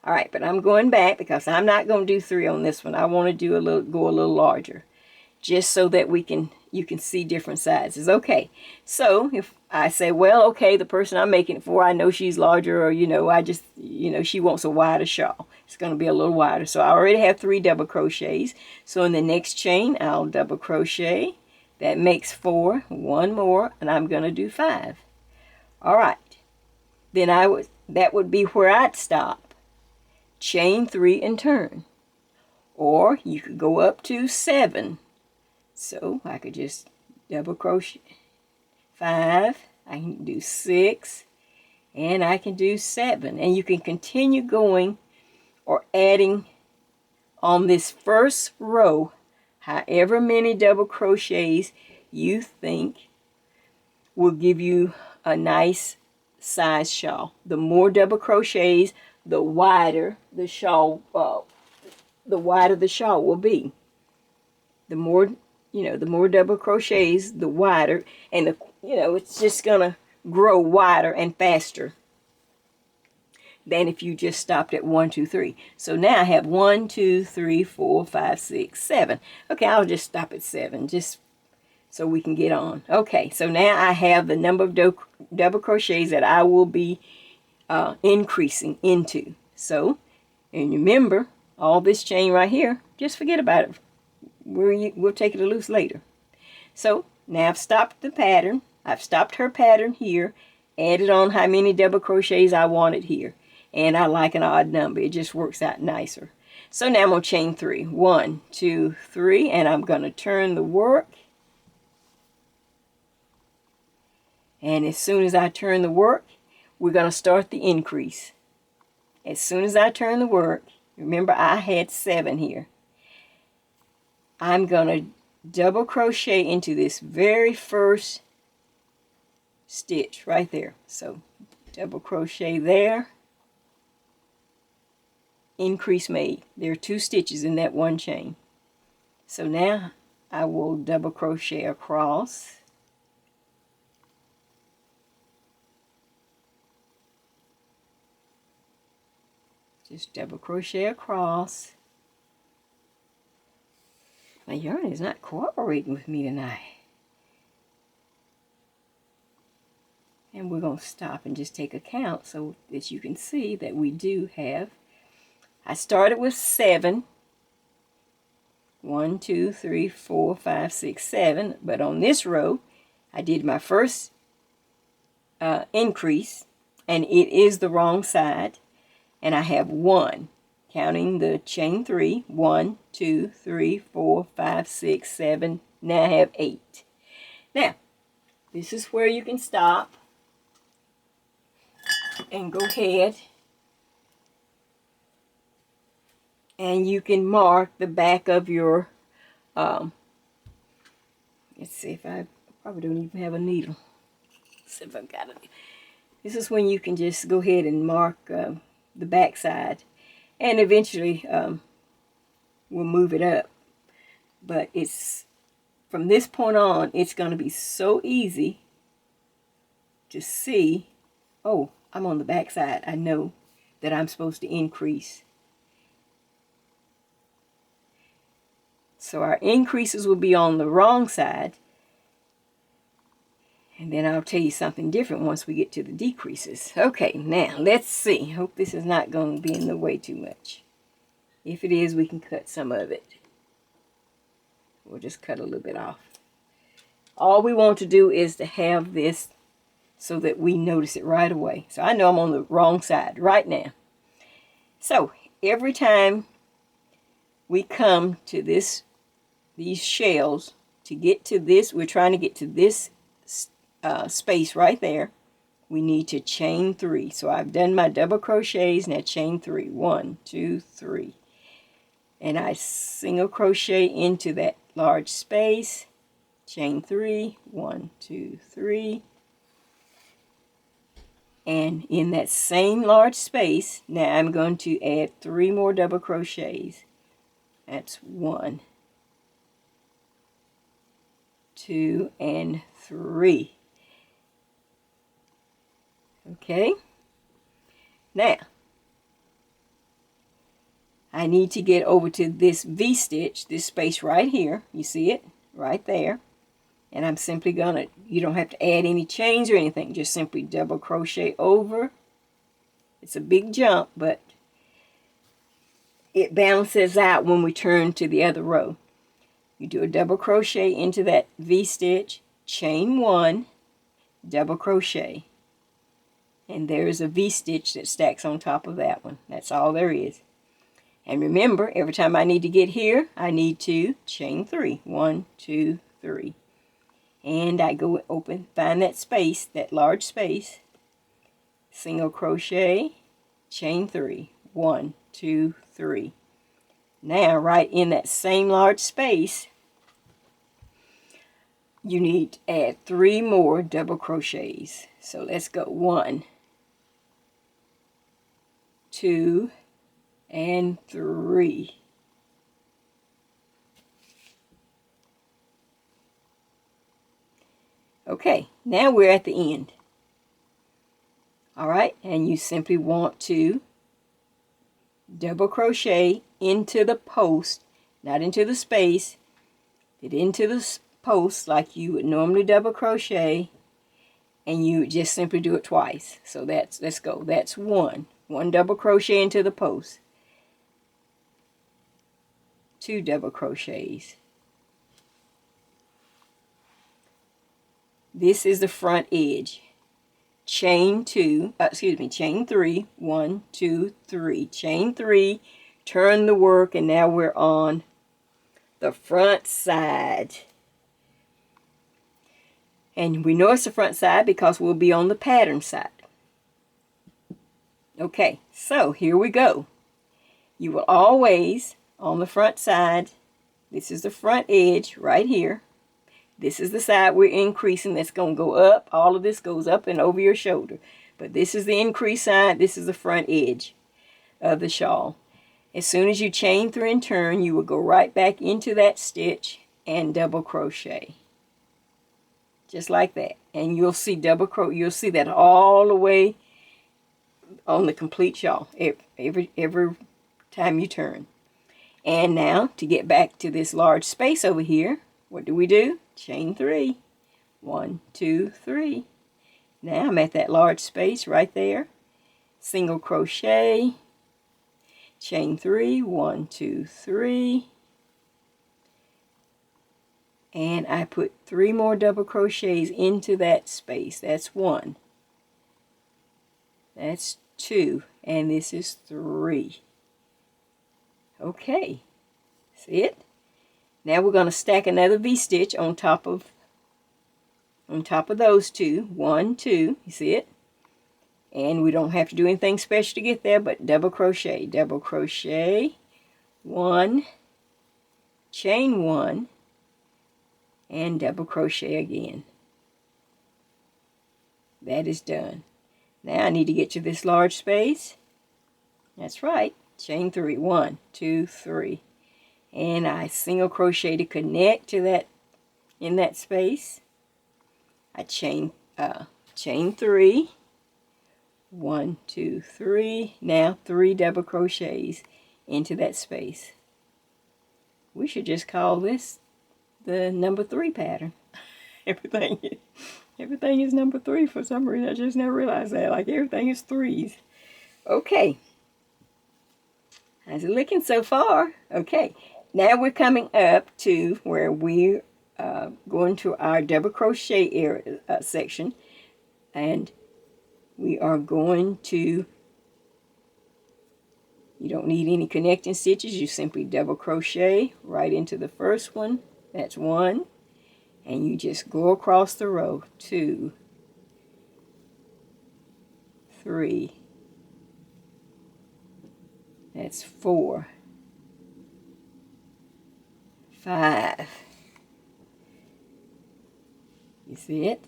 All right, but I'm going back because I'm not going to do 3 on this one. I want to do go a little larger, just so that you can see different sizes. Okay, so if I say, well, okay, the person I'm making it for, I know she's larger, or I just, she wants a wider shawl. It's going to be a little wider. So I already have 3 double crochets. So in the next chain, I'll double crochet. That makes 4. 1 more, and I'm going to do 5. All right. Then that would be where I'd stop. Chain 3 and turn. Or you could go up to 7. So I could just double crochet 5, I can do 6, and I can do 7. And you can continue going or adding on this first row however many double crochets you think will give you a nice size shawl. The more double crochets, the wider the shawl will be. The more the more double crochets, the wider, and it's just gonna grow wider and faster than if you just stopped at 1, 2, 3. So now I have 1, 2, 3, 4, 5, 6, 7. Okay, I'll just stop at 7 just so we can get on. Okay, so now I have the number of double crochets that I will be increasing into. So, and remember, all this chain right here, just forget about it. We'll take it loose later. So now I've stopped the pattern. I've stopped her pattern here, added on how many double crochets I wanted here. And I like an odd number. It just works out nicer. So now I'm going to chain 3. 1, 2, 3, and I'm going to turn the work. And as soon as I turn the work, we're going to start the increase. As soon as I turn the work, remember I had 7 here. I'm going to double crochet into this very first stitch right there. So double crochet there. Increase made. There are 2 stitches in that one chain. So now I will double crochet across. Just double crochet across. My yarn is not cooperating with me tonight. And we're going to stop and just take a count so that you can see that we do have. I started with 7. 1, 2, 3, 4, 5, 6, 7. But on this row, I did my first increase, and it is the wrong side. And I have 1, counting the chain 3. 1, 2, 3, 4, 5, 6, 7. Now I have 8. Now, this is where you can stop and go ahead. And you can mark the back of your, let's see if I probably don't even have a needle. Let's see if I've got it. This is when you can just go ahead and mark the back side. And eventually we'll move it up. But it's, from this point on, it's going to be so easy to see, oh, I'm on the back side. I know that I'm supposed to increase. So our increases will be on the wrong side. And then I'll tell you something different once we get to the decreases. Okay, now let's see. Hope this is not going to be in the way too much. If it is, we can cut some of it. We'll just cut a little bit off. All we want to do is to have this so that we notice it right away. So I know I'm on the wrong side right now. So every time we come to these shells, to get to this, we're trying to get to this space right there. We need to chain 3. So I've done my double crochets, now chain 3. 1, 2, 3. And I single crochet into that large space, chain 3, 1, 2, 3. And in that same large space, now I'm going to add 3 more double crochets. That's 1, 2, and 3. Okay, now I need to get over to this V-stitch, this space right here. You see it right there. And I'm simply gonna, you don't have to add any chains or anything, just simply double crochet over. It's a big jump, but it balances out when we turn to the other row. You do a double crochet into that V-stitch, chain 1, double crochet. And there's a V-stitch that stacks on top of that one. That's all there is. And remember, every time I need to get here, I need to chain 3. 1, 2, 3. And I go open, find that space, that large space, single crochet, chain 3. 1, 2, 3. Now, right in that same large space, you need to add 3 more double crochets. So let's go 1, 2, and 3. Okay, now we're at the end. All right, and you simply want to double crochet into the post, not into the space, but into the post like you would normally double crochet, and you just simply do it twice. So that's, let's go, that's 1 double crochet into the post, 2 double crochets. This is the front edge. Chain 3, 1, 2, 3. Chain 3, turn the work, and now we're on the front side. And we know it's the front side because we'll be on the pattern side. Okay, so here we go. You will always, on the front side, this is the front edge right here. This is the side we're increasing. That's going to go up. All of this goes up and over your shoulder. But this is the increased side. This is the front edge of the shawl. As soon as you chain 3 and turn, you will go right back into that stitch and double crochet. Just like that. And you'll see you'll see that all the way on the complete shawl every time you turn. And now to get back to this large space over here, what do? Chain 3. 1, 2, 3. Now I'm at that large space right there. Single crochet, chain 3, 1, 2, 3. And I put 3 more double crochets into that space. That's 1. That's 2. And this is 3. Okay. See it? Now we're going to stack another V-stitch on top of those 2. 1, 2. You see it? And we don't have to do anything special to get there, but double crochet, 1, chain 1, and double crochet again. That is done. Now I need to get to this large space. That's right. Chain 3. 1, 2, 3. And I single crochet to connect to that in that space. I chain 3. 1, 2, 3. Now 3 double crochets into that space. We should just call this the number 3 pattern. Everything is number 3 for some reason. I just never realized that. Like everything is 3s. Okay. How's it looking so far? Okay. Now we're coming up to where we're going to our double crochet area section, and we are going to, you don't need any connecting stitches, you simply double crochet right into the first one. That's 1. and you just go across the row. 2, 3, that's 4, 5. You see it?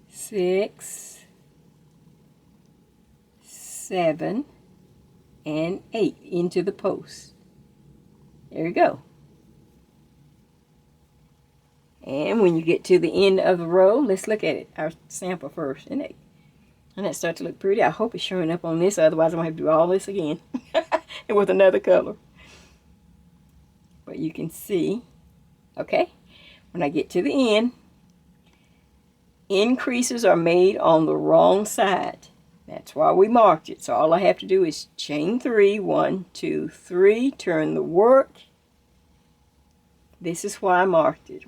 6, 7, and 8 into the post. There you go. And when you get to the end of the row, let's look at it, our sample first. And that starts to look pretty. I hope it's showing up on this, otherwise I'm going to have to do all this again and with another color. But you can see, okay, when I get to the end, increases are made on the wrong side. That's why we marked it. So all I have to do is chain 3, 1, 2, 3, turn the work. This is why I marked it.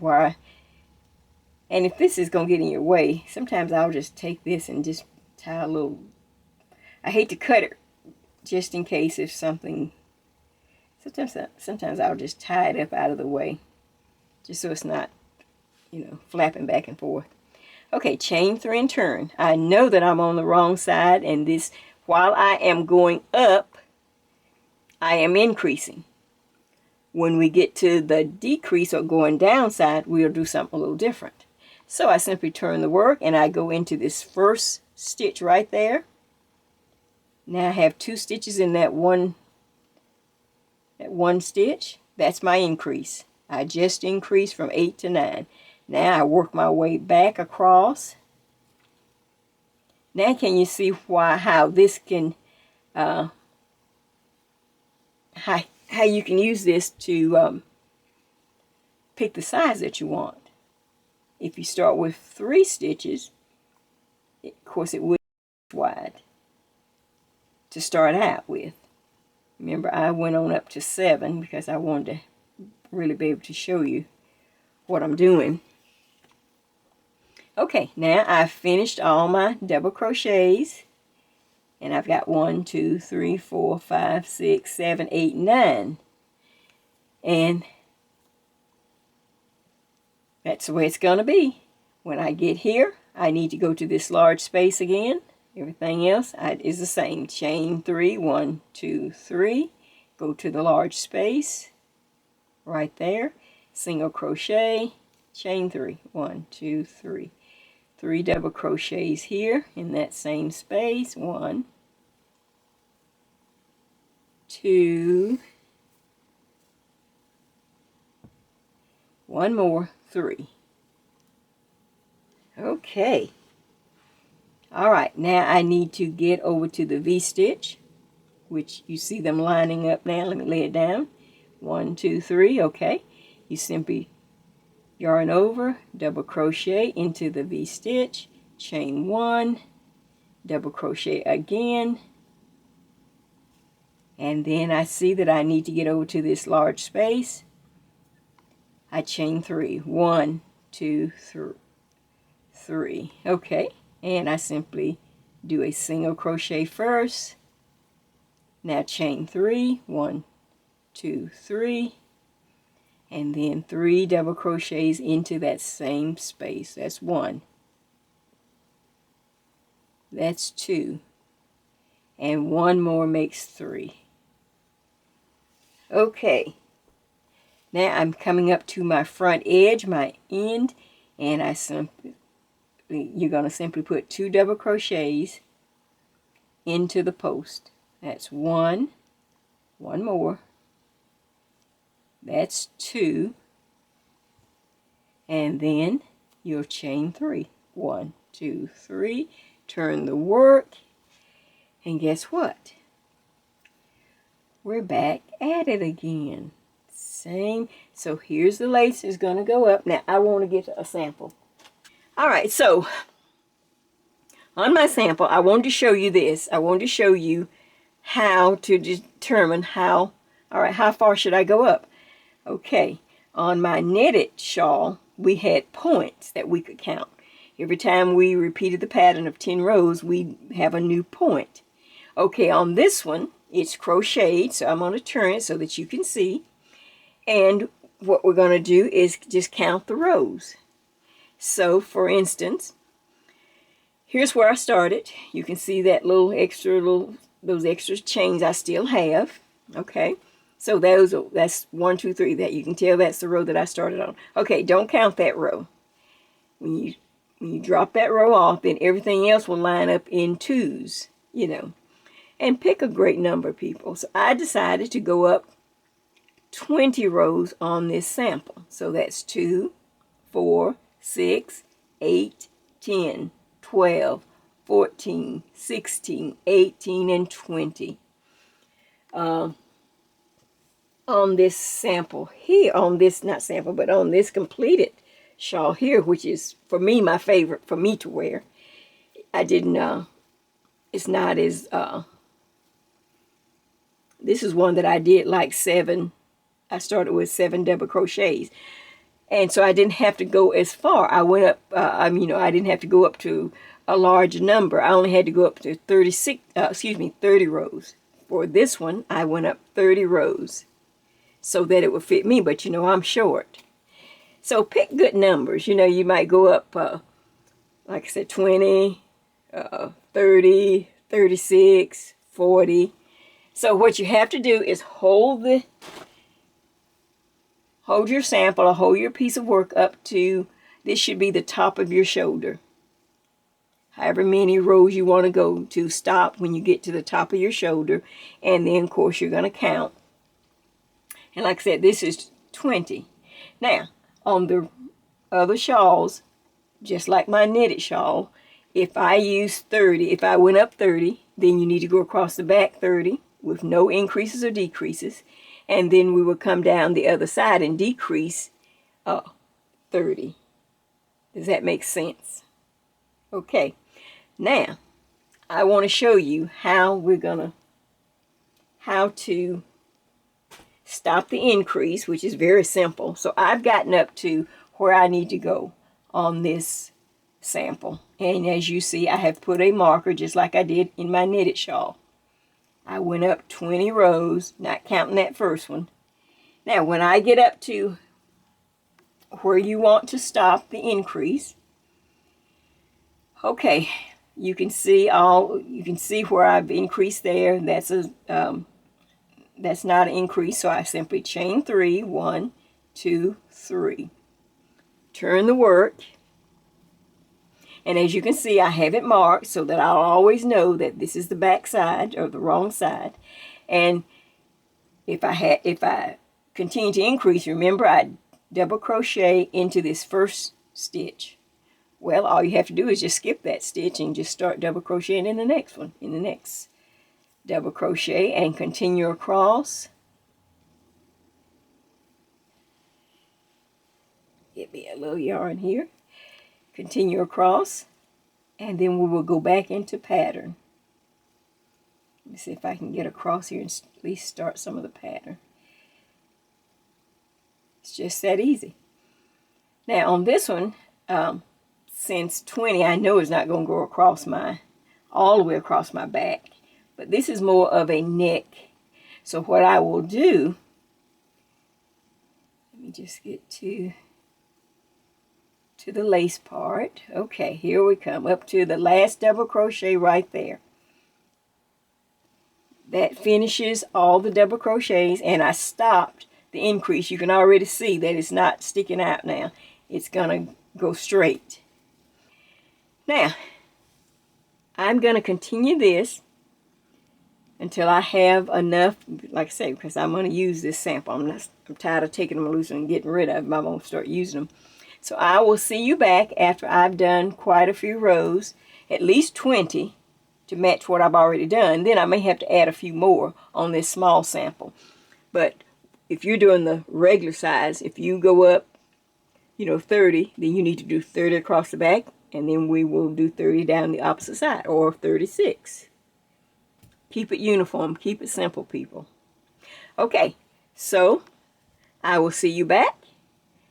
And if this is going to get in your way, sometimes I'll just take this and just tie a little, I hate to cut it just in case if something, sometimes I'll just tie it up out of the way, just so it's not, flapping back and forth. Okay, chain 3 and turn. I know that I'm on the wrong side, and this, while I am going up, I am increasing. When we get to the decrease or going down side, we'll do something a little different. So I simply turn the work, and I go into this first stitch right there. Now I have 2 stitches in that one stitch. That's my increase. I just increased from 8 to 9. Now I work my way back across. Now can you see how this can, how you can use this to pick the size that you want. If you start with 3 stitches, of course it would be wide to start out with. Remember, I went on up to 7 because I wanted to really be able to show you what I'm doing. Okay, now I've finished all my double crochets, and I've got 1, 2, 3, 4, 5, 6, 7, 8, 9, and that's the way it's going to be. When I get here, I need to go to this large space again. Everything else is the same. Chain 3, 1, 2, 3, go to the large space right there, single crochet, chain 3, 1, 2, 3. 3 double crochets here in that same space. 1, 2, 1 more, 3. Okay. All right, now I need to get over to the V-stitch, which you see them lining up now. Let me lay it down. 1, 2, 3. Okay. You simply yarn over, double crochet into the V-stitch, chain 1, double crochet again, and then I see that I need to get over to this large space. I chain 3, 1, 2, 3. Okay, and I simply do a single crochet first. Now chain 3, 1, 2, 3. And then 3 double crochets into that same space. That's 1. That's 2. And 1 more makes 3. Okay. Now I'm coming up to my front edge, my end, and you're going to simply put 2 double crochets into the post. That's 1. 1 more. That's 2, and then you'll chain 3. 1, 2, 3, turn the work, and guess what? We're back at it again. Same. So here's the lace is going to go up. Now I want to get a sample. All right, so on my sample, I wanted to show you this. I wanted to show you how to determine how far should I go up. Okay, on my knitted shawl, we had points that we could count. Every time we repeated the pattern of 10 rows, we have a new point. Okay, on this one, it's crocheted, so I'm going to turn it so that you can see. And what we're going to do is just count the rows. So for instance, here's where I started. You can see that those extra chains I still have. Okay, so that's 1, 2, 3. That you can tell that's the row that I started on. Okay, don't count that row. When you drop that row off, then everything else will line up in twos, you know. And pick a great number, people. So I decided to go up 20 rows on this sample. So that's 2, 4, 6, 8, 10, 12, 14, 16, 18, and 20. On this sample here, on this, not sample, but on this completed shawl here, which is, for me, my favorite for me to wear. I didn't, it's not as, this is one that I did like 7, I started with 7 double crochets. And so I didn't have to go as far. I went up, I didn't have to go up to a large number. I only had to go up to 30 rows. For this one, I went up 30 rows so that it would fit me, but I'm short. So pick good numbers. You might go up, like I said, 20, 30, 36, 40. So what you have to do is hold your sample or hold your piece of work up to, this should be the top of your shoulder. However many rows you want to go to, stop when you get to the top of your shoulder, and then of course you're going to count. And like I said, this is 20. Now, on the other shawls, just like my knitted shawl, if I use 30, if I went up 30, then you need to go across the back 30 with no increases or decreases. And then we will come down the other side and decrease 30. Does that make sense? Okay. Now, I want to show you how to stop the increase, which is very simple. So I've gotten up to where I need to go on this sample. And as you see, I have put a marker just like I did in my knitted shawl. I went up 20 rows, not counting that first one. Now, when I get up to where you want to stop the increase, okay, you can see where I've increased there. That's not an increase, so I simply chain 3, 1, 2, 3. Turn the work. And as you can see, I have it marked so that I'll always know that this is the back side or the wrong side. And if I continue to increase, remember I double crochet into this first stitch. Well, all you have to do is just skip that stitch and just start double crocheting in the next one, in the next double crochet, and continue across. Get me a little yarn here. Continue across, and then we will go back into pattern. Let me see if I can get across here and at least start some of the pattern. It's just that easy. Now on this one, since 20, I know it's not going to go across all the way across my back, but this is more of a neck. So what I will do, let me just get to the lace part. Okay, here we come up to the last double crochet right there. That finishes all the double crochets, and I stopped the increase. You can already see that it's not sticking out now. It's gonna go straight. Now, I'm gonna continue this until I have enough, like I say, because I'm gonna use this sample. I'm tired of taking them loose and getting rid of them. I'm gonna start using them. So I will see you back after I've done quite a few rows, at least 20, to match what I've already done. Then I may have to add a few more on this small sample. But if you're doing the regular size, if you go up, 30, then you need to do 30 across the back, and then we will do 30 down the opposite side, or 36. Keep it uniform, keep it simple, people. Okay, so I will see you back.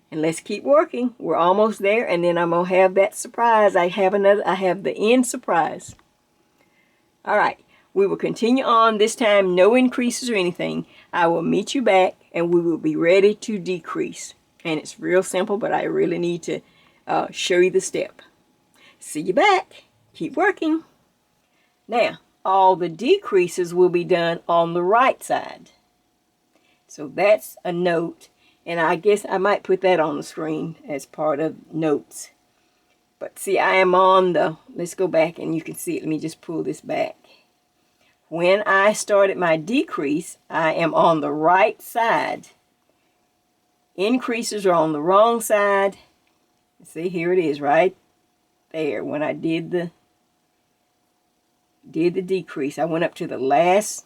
And let's keep working. We're almost there, and then I'm gonna have that surprise. I have the end surprise. All right, we will continue on. This time, no increases or anything. I will meet you back and we will be ready to decrease. And it's real simple, but I really need to show you the step. See you back. Keep working. Now, all the decreases will be done on the right side. So that's a note, and I guess I might put that on the screen as part of notes. But see, I am on the, let's go back and you can see it. Let me just pull this back. When I started my decrease, I am on the right side. Increases are on the wrong side. See, here it is right there. When I did the decrease, I went up to the last,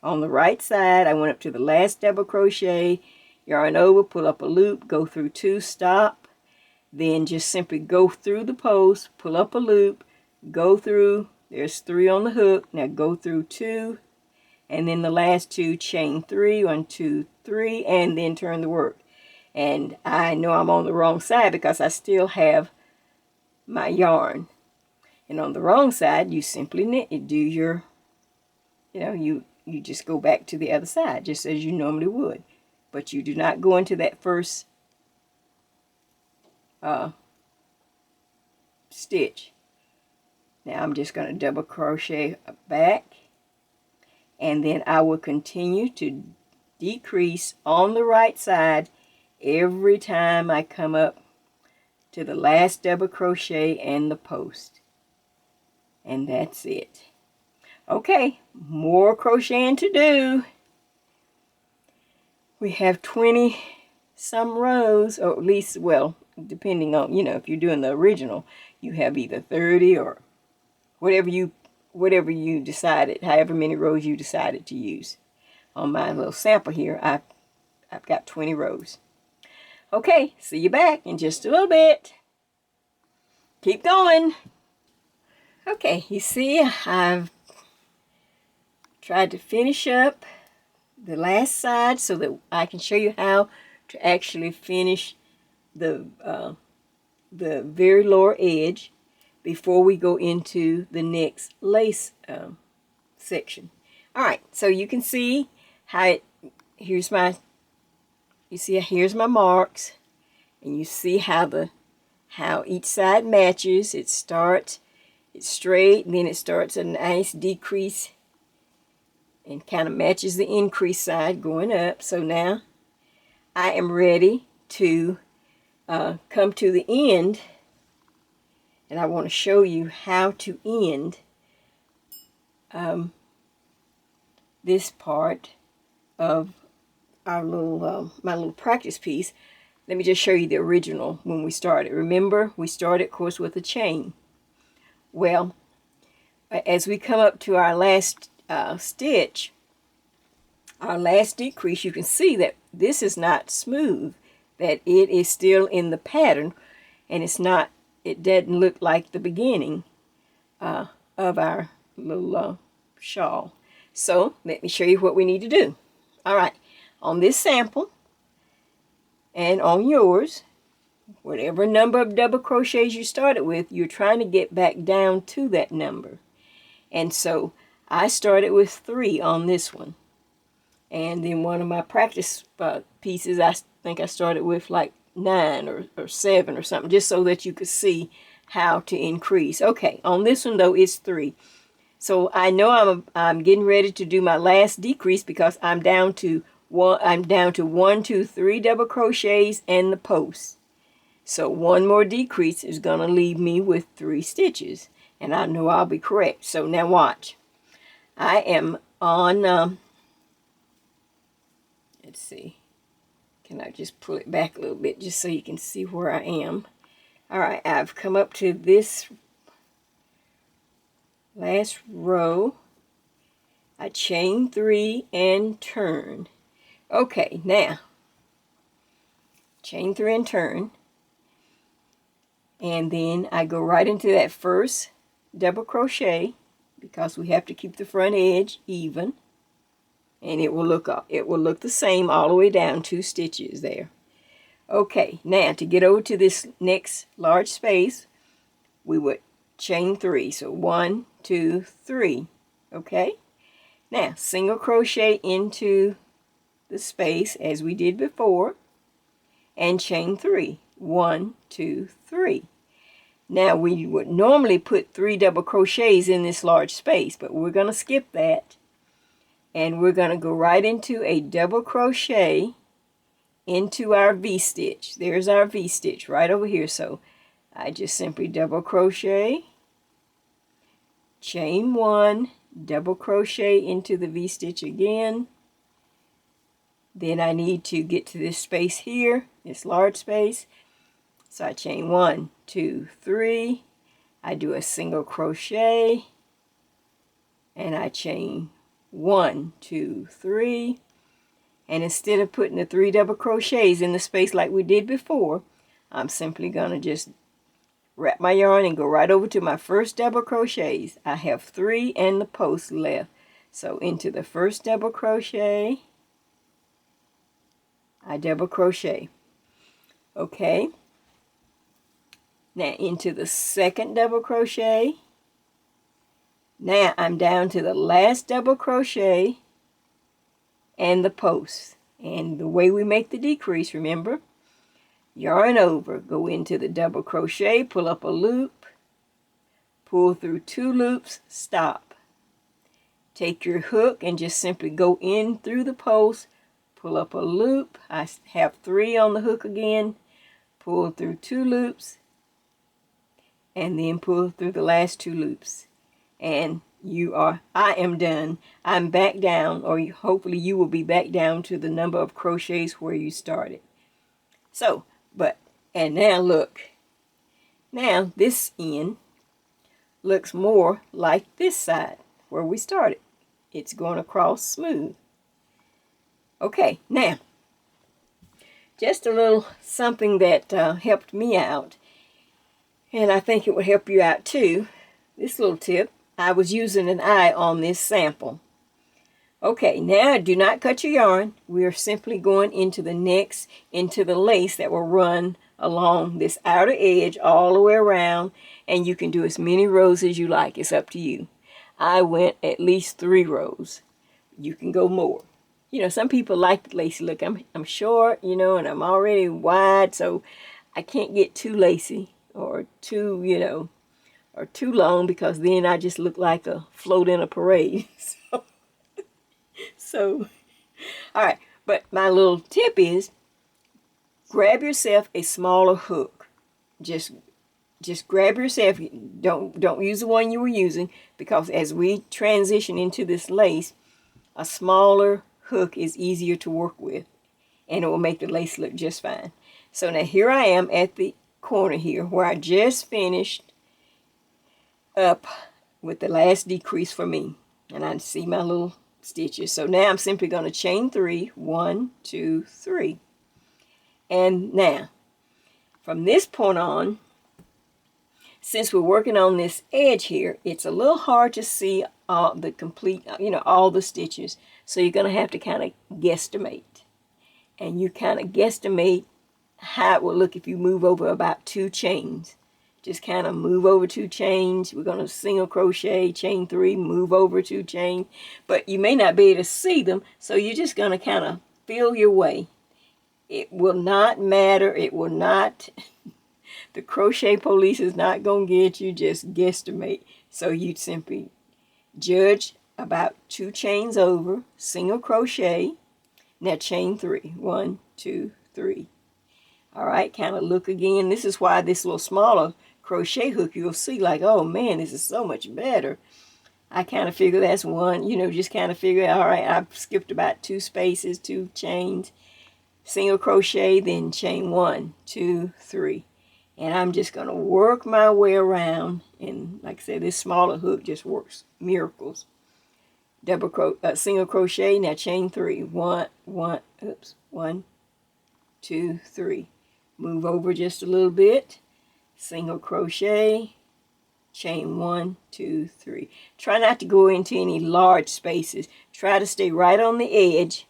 on the right side, I went up to the last double crochet, yarn over, pull up a loop, go through 2, stop. Then just simply go through the post, pull up a loop, go through, there's 3 on the hook, now go through 2, and then the last 2, chain 3, 1, 2, 3, and then turn the work. And I know I'm on the wrong side because I still have my yarn. And on the wrong side, you simply knit, do your, you just go back to the other side, just as you normally would. But you do not go into that first stitch. Now I'm just going to double crochet back, and then I will continue to decrease on the right side every time I come up to the last double crochet and the post. And that's it. Okay, more crocheting to do. We have 20 some rows, or at least, well, depending on, if you're doing the original, you have either 30 or whatever you decided, however many rows you decided to use. On my little sample here, I've got 20 rows. Okay, see you back in just a little bit. Keep going. Okay, you see, I've tried to finish up the last side so that I can show you how to actually finish the very lower edge before we go into the next lace section. All right, so you can see how here's my marks, and you see how each side matches. It's straight, and then it starts a nice decrease and kind of matches the increase side going up. So now I am ready to come to the end, and I want to show you how to end this part of our little my little practice piece. Let me just show you the original when we started. Remember, we started, of course, with a chain. Well, as we come up to our last stitch, our last decrease, you can see that this is not smooth, that it is still in the pattern, and it doesn't look like the beginning of our little shawl. So let me show you what we need to do. All right, on this sample and on yours, whatever number of double crochets you started with, you're trying to get back down to that number. And so I started with 3 on this one. And then one of my practice pieces, I think I started with like 9 or 7 or something, just so that you could see how to increase. Okay, on this one though, it's 3. So I know I'm getting ready to do my last decrease because I'm down to 1, 2, 3 double crochets and the post. So one more decrease is going to leave me with 3 stitches, and I know I'll be correct. So now watch. I am on, let's see, can I just pull it back a little bit just so you can see where I am. All right, I've come up to this last row. I chain 3 and turn. Okay, now chain 3 and turn, and then I go right into that first double crochet because we have to keep the front edge even, and it will look the same all the way down 2 stitches there. Okay, now to get over to this next large space, we would chain 3. So 1, 2, 3. Okay, now single crochet into the space as we did before and chain 3. 1, 2, 3. Now we would normally put 3 double crochets in this large space, but we're going to skip that. And we're going to go right into a double crochet into our V-stitch. There's our V-stitch right over here. So I just simply double crochet, chain 1, double crochet into the V-stitch again. Then I need to get to this space here, this large space. So I chain 1, 2, 3. I do a single crochet and I chain 1, 2, 3. And instead of putting the 3 double crochets in the space like we did before, I'm simply going to just wrap my yarn and go right over to my first double crochets. I have 3 and the post left. So into the first double crochet, I double crochet. Okay. Now into the second double crochet. Now I'm down to the last double crochet and the post. And the way we make the decrease, remember, yarn over, go into the double crochet, pull up a loop, pull through 2 loops, stop. Take your hook and just simply go in through the post, pull up a loop. I have 3 on the hook again, pull through 2 loops, and then pull through the last 2 loops. And I am done. I'm back down, or hopefully you will be back down to the number of crochets where you started. So, and now look. Now this end looks more like this side where we started. It's going across smooth. Okay, now, just a little something that helped me out, and I think it would help you out too. This little tip, I was using an eye on this sample. Okay, now do not cut your yarn. We are simply going into the lace that will run along this outer edge all the way around, and you can do as many rows as you like. It's up to you. I went at least 3 rows. You can go more. You know, some people like the lacy look. I'm short, you know, and I'm already wide, so I can't get too lacy or too, you know, or too long, because then I just look like a float in a parade. So, all right. But my little tip is, grab yourself a smaller hook. Just grab yourself. Don't use the one you were using, because as we transition into this lace, a smaller hook is easier to work with, and it will make the lace look just fine. So now here I am at the corner here where I just finished up with the last decrease for me, and I see my little stitches. So now I'm simply going to chain 3, 1, 2, 3. And now from this point on, since we're working on this edge here, it's a little hard to see the complete, you know, all the stitches. So you're going to have to kind of guesstimate. And you kind of guesstimate how it will look if you move over about 2 chains. Just kind of move over 2 chains. We're going to single crochet, chain 3, move over 2 chains. But you may not be able to see them, so you're just going to kind of feel your way. It will not matter. It will not... The crochet police is not going to get you. Just guesstimate. So you simply judge about 2 chains over, single crochet. Now chain 3. 1, 2, 3. All right, kind of look again. This is why this little smaller crochet hook, you'll see like, oh man, this is so much better. I kind of figure that's one, you know, just kind of figure, all right, I've skipped about 2 spaces, 2 chains, single crochet, then chain 1, 2, 3. And I'm just going to work my way around. And like I said, this smaller hook just works miracles. Single crochet, now chain 3. 1, 2, 3. Move over just a little bit. Single crochet, chain 1, 2, 3. Try not to go into any large spaces. Try to stay right on the edge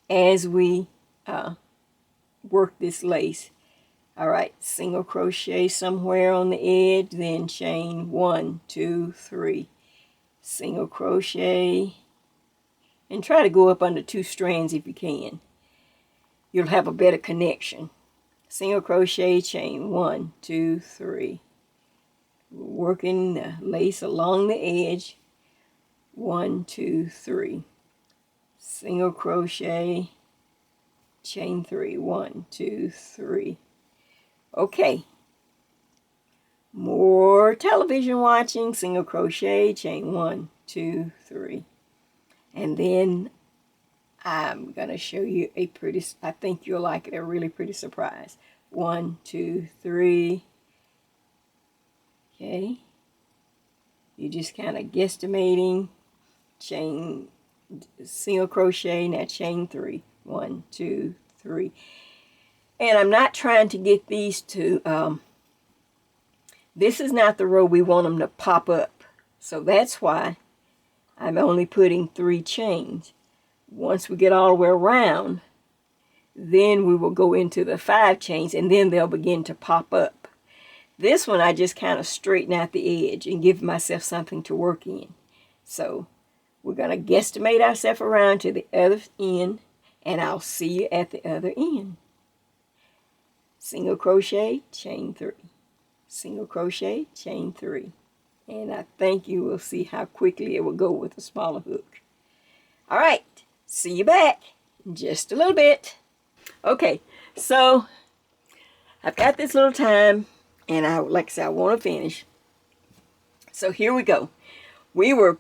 as we work this lace. All right, single crochet somewhere on the edge, then chain 1, 2, 3. Single crochet, and try to go up under 2 strands if you can. You'll have a better connection. Single crochet, chain 1, 2, 3. Working the lace along the edge. 1, 2, 3. Single crochet, chain 3. 1, 2, 3. Okay. More television watching. Single crochet, chain 1, 2, 3. And then I'm going to show you a pretty, I think you'll like it, a really pretty surprise. 1, 2, 3. Okay. You're just kind of guesstimating. Chain, single crochet, now chain 3. 1, 2, 3. And I'm not trying to get these to, this is not the row we want them to pop up. So that's why I'm only putting 3 chains. Once we get all the way around, then we will go into the 5 chains, and then they'll begin to pop up. This one I just kind of straighten out the edge and give myself something to work in. So we're going to guesstimate ourselves around to the other end, and I'll see you at the other end. Single crochet, chain 3. Single crochet, chain 3. And I think you will see how quickly it will go with a smaller hook. All right, see you back in just a little bit. Okay, so I've got this little time, and like I said, I want to finish. So here we go. We were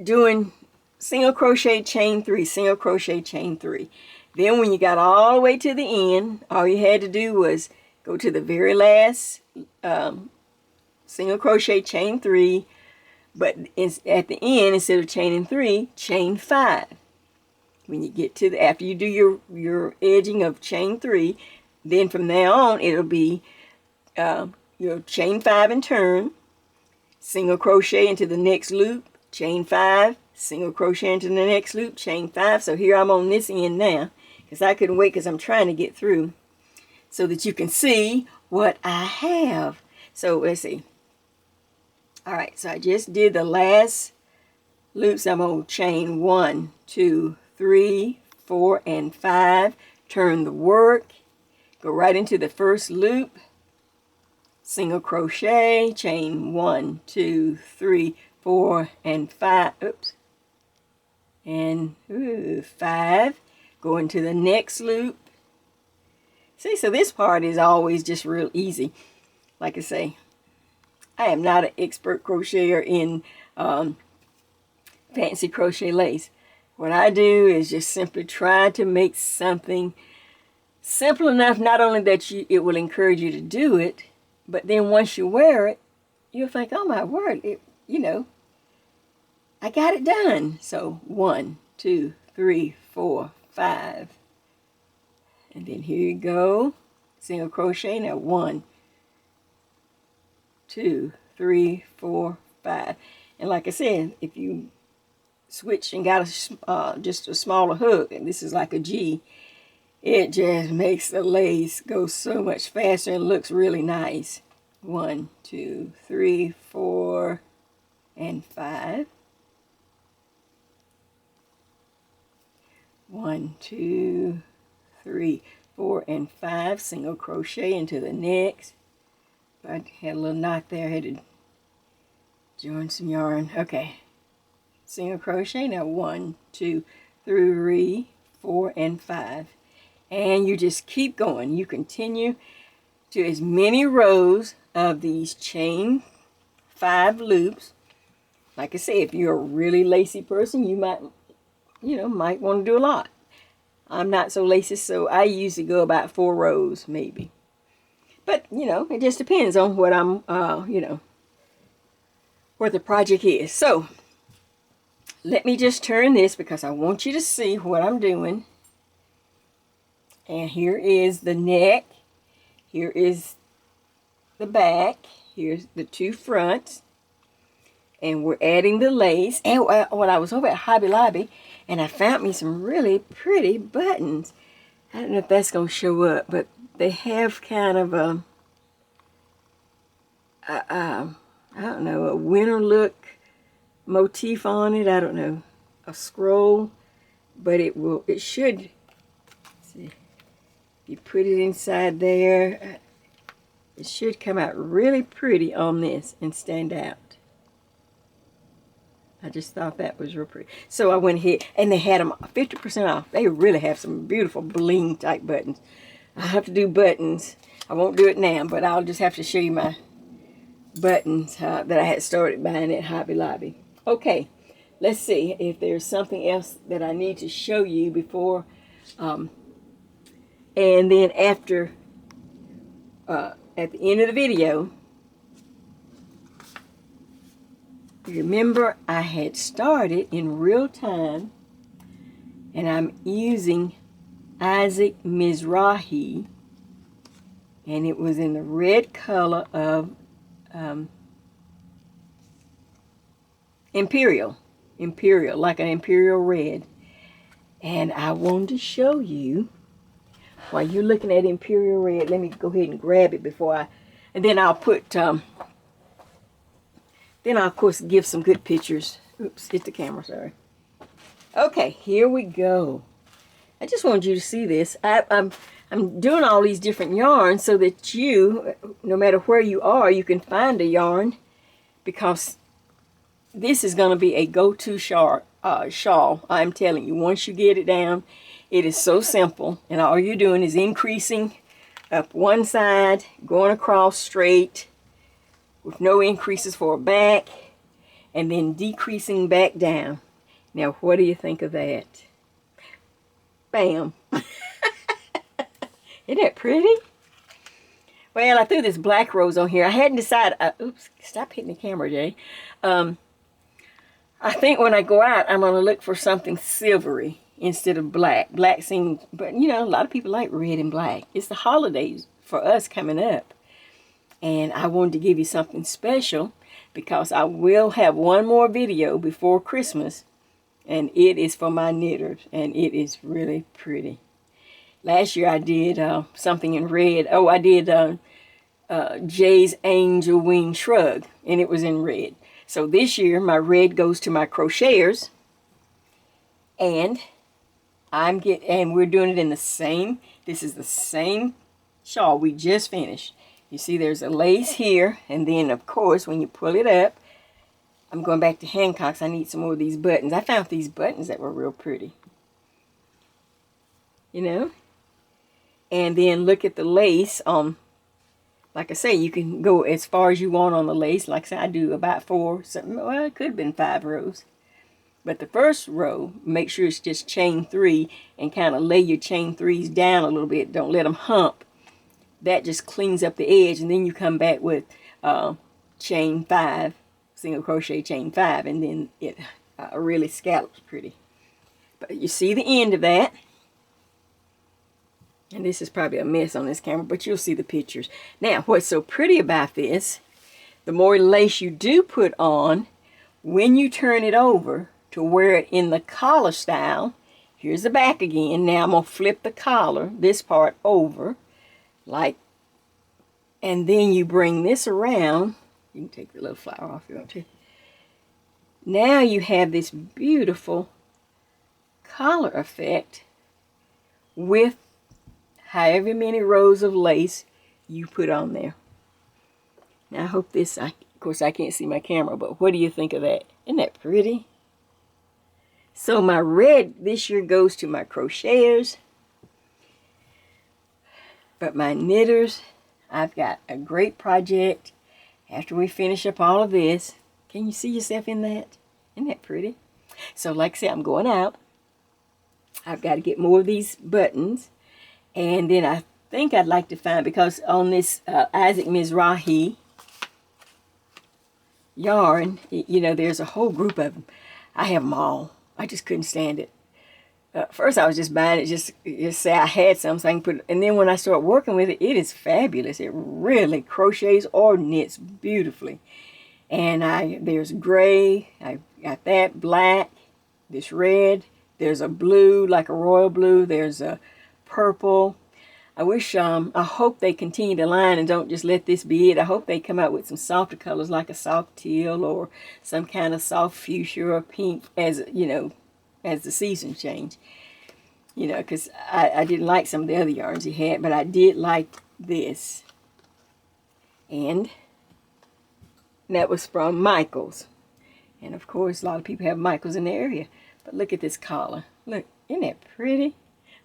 doing single crochet, chain 3, single crochet, chain 3. Then when you got all the way to the end, all you had to do was go to the very last single crochet, chain 3, but at the end, instead of chaining 3, chain 5. When you get to the, after you do your edging of chain 3, then from there on, it'll be your chain 5 and turn, single crochet into the next loop, chain 5, single crochet into the next loop, chain 5. So here I'm on this end now, because I couldn't wait because I'm trying to get through so that you can see what I have. So let's see. All right, so I just did the last loops. I'm going to chain 1, 2, 3, 4, and 5. Turn the work. Go right into the first loop. Single crochet, chain 1, 2, 3, 4, and 5. Oops. And 5. Go into the next loop. See, so this part is always just real easy. Like I say, I am not an expert crocheter in fancy crochet lace. What I do is just simply try to make something simple enough, not only that it will encourage you to do it, but then once you wear it, you'll think, oh my word, I got it done. So 1, 2, 3, 4, 5. And then here you go. Single crochet. Now 1, 2, 3, 4, 5. And like I said, if you switch and got just a smaller hook, and this is like a G, it just makes the lace go so much faster and looks really nice. 1, 2, 3, 4, and 5. 1, 2, 3, 4, and 5. Single crochet into the next. I had a little knot there. I had to join some yarn. Okay. Single crochet. Now 1, 2, 3, 4, and 5. And you just keep going. You continue to as many rows of these chain 5 loops. Like I say, if you're a really lacy person, you might want to do a lot. I'm not so lacy, so I usually go about 4 rows maybe. But, it just depends on what I'm, what the project is. So, let me just turn this because I want you to see what I'm doing. And here is the neck. Here is the back. Here's the 2 fronts. And we're adding the lace. And when I was over at Hobby Lobby, and I found me some really pretty buttons. I don't know if that's going to show up, but they have kind of I don't know, a winter look motif on it. I don't know, a scroll. but it should, see, you put it inside there, it should come out really pretty on this and stand out. I just thought that was real pretty. So I went ahead, and they had them 50% off. They really have some beautiful bling type buttons. I have to do buttons. I won't do it now, but I'll just have to show you my buttons that I had started buying at Hobby Lobby. Okay, let's see if there's something else that I need to show you before, and then after, at the end of the video, remember I had started in real time, and I'm using Isaac Mizrahi, and it was in the red color of Imperial, like an Imperial red. And I wanted to show you, while you're looking at Imperial red, let me go ahead and grab it before and then I'll put, then I'll of course give some good pictures. Oops, hit the camera, sorry. Okay, here we go. I just wanted you to see this. I'm doing all these different yarns so that you, no matter where you are, you can find a yarn, because this is going to be a go-to shawl. I'm telling you, once you get it down, it is so simple, and all you're doing is increasing up one side, going across straight with no increases for a back, and then decreasing back down. Now, what do you think of that? Bam! Isn't that pretty? Well, I threw this black rose on here. I hadn't decided. Oops, stop hitting the camera, Jay. I think when I go out, I'm going to look for something silvery instead of black. Black seems, but you know, a lot of people like red and black. It's the holidays for us coming up. And I wanted to give you something special, because I will have one more video before Christmas, and it is for my knitters, and it is really pretty. Last year I did something in red. Oh, I did Jay's Angel Wing Shrug, and it was in red. So this year my red goes to my crocheters, and we're doing it in the same. This is the same shawl we just finished. You see, there's a lace here, and then of course when you pull it up, I'm going back to Hancock's. I need some more of these buttons. I found these buttons that were real pretty. You know? And then look at the lace. Like I say, you can go as far as you want on the lace. Like I say, I do about 4, something. Well, it could have been 5 rows. But the first row, make sure it's just chain 3, and kind of lay your chain 3s down a little bit. Don't let them hump. That just cleans up the edge, and then you come back with chain 5, single crochet chain 5, and then it really scallops pretty. But you see the end of that. And this is probably a mess on this camera, but you'll see the pictures. Now, what's so pretty about this, the more lace you do put on, when you turn it over to wear it in the collar style, here's the back again. Now I'm going to flip the collar, this part over, like, and then you bring this around. You can take the little flower off if you want to. Now you have this beautiful collar effect with however many rows of lace you put on there. Now I hope this, of course I can't see my camera, but what do you think of that? Isn't that pretty? So my red this year goes to my crocheters, but my knitters, I've got a great project after we finish up all of this. Can you see yourself in that? Isn't that pretty? So like I said, I'm going out. I've got to get more of these buttons. And then I think I'd like to find, because on this Isaac Mizrahi yarn, you know, there's a whole group of them. I have them all. I just couldn't stand it. First I was just buying it just say I had some so I can put it. And then when I start working with it, it is fabulous. It really crochets or knits beautifully. And there's gray, I got that, black, this red, there's a blue, like a royal blue, there's a purple. I wish, I hope they continue to line and don't just let this be it. I hope they come out with some softer colors, like a soft teal or some kind of soft fuchsia or pink, as, you know, as the season changed. You know, because I didn't like some of the other yarns he had, but I did like this. And that was from Michael's. And of course, a lot of people have Michael's in the area. But look at this collar. Look, isn't that pretty?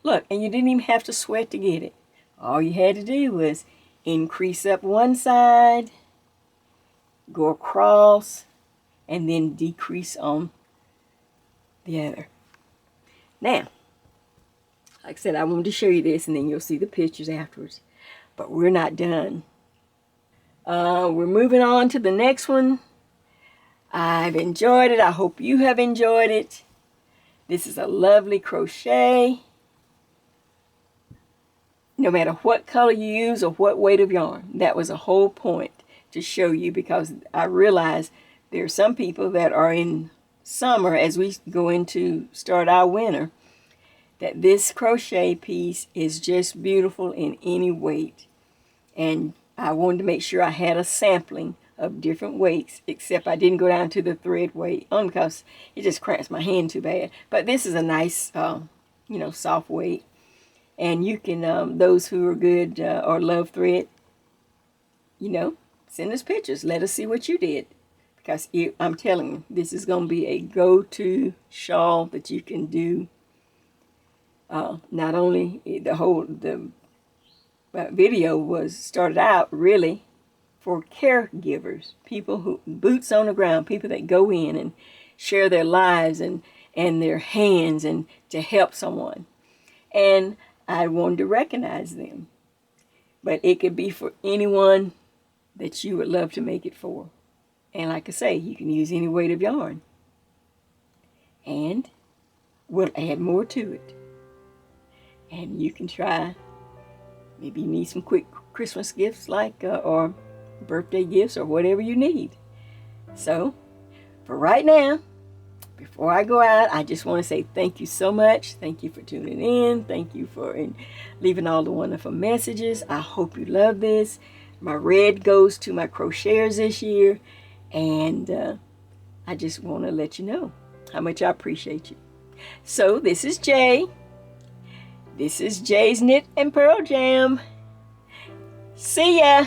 Look, and you didn't even have to sweat to get it. All you had to do was increase up one side, go across, and then decrease on the other. Now, like I said, I wanted to show you this, and then you'll see the pictures afterwards. But we're not done. We're moving on to the next one. I've enjoyed it. I hope you have enjoyed it. This is a lovely crochet. No matter what color you use or what weight of yarn, that was a whole point to show you, because I realize there are some people that are in summer as we go into start our winter, that this crochet piece is just beautiful in any weight. And I wanted to make sure I had a sampling of different weights, except I didn't go down to the thread weight because it just cramps my hand too bad. But this is a nice, you know, soft weight. And you can, those who are good or love thread, you know, send us pictures. Let us see what you did. Because I'm telling you, this is going to be a go-to shawl that you can do. Not only the video was started out really for caregivers, people who, boots on the ground, people that go in and share their lives and their hands and to help someone. And I wanted to recognize them. But it could be for anyone that you would love to make it for. And like I say, you can use any weight of yarn. And we'll add more to it. And you can try, maybe you need some quick Christmas gifts like, or birthday gifts or whatever you need. So, for right now, before I go out, I just want to say thank you so much. Thank you for tuning in. Thank you for leaving all the wonderful messages. I hope you love this. My red goes to my crocheters this year. And I just want to let you know how much I appreciate you. So this is Jay. This is Jay's Knit and Purl Jam. See ya.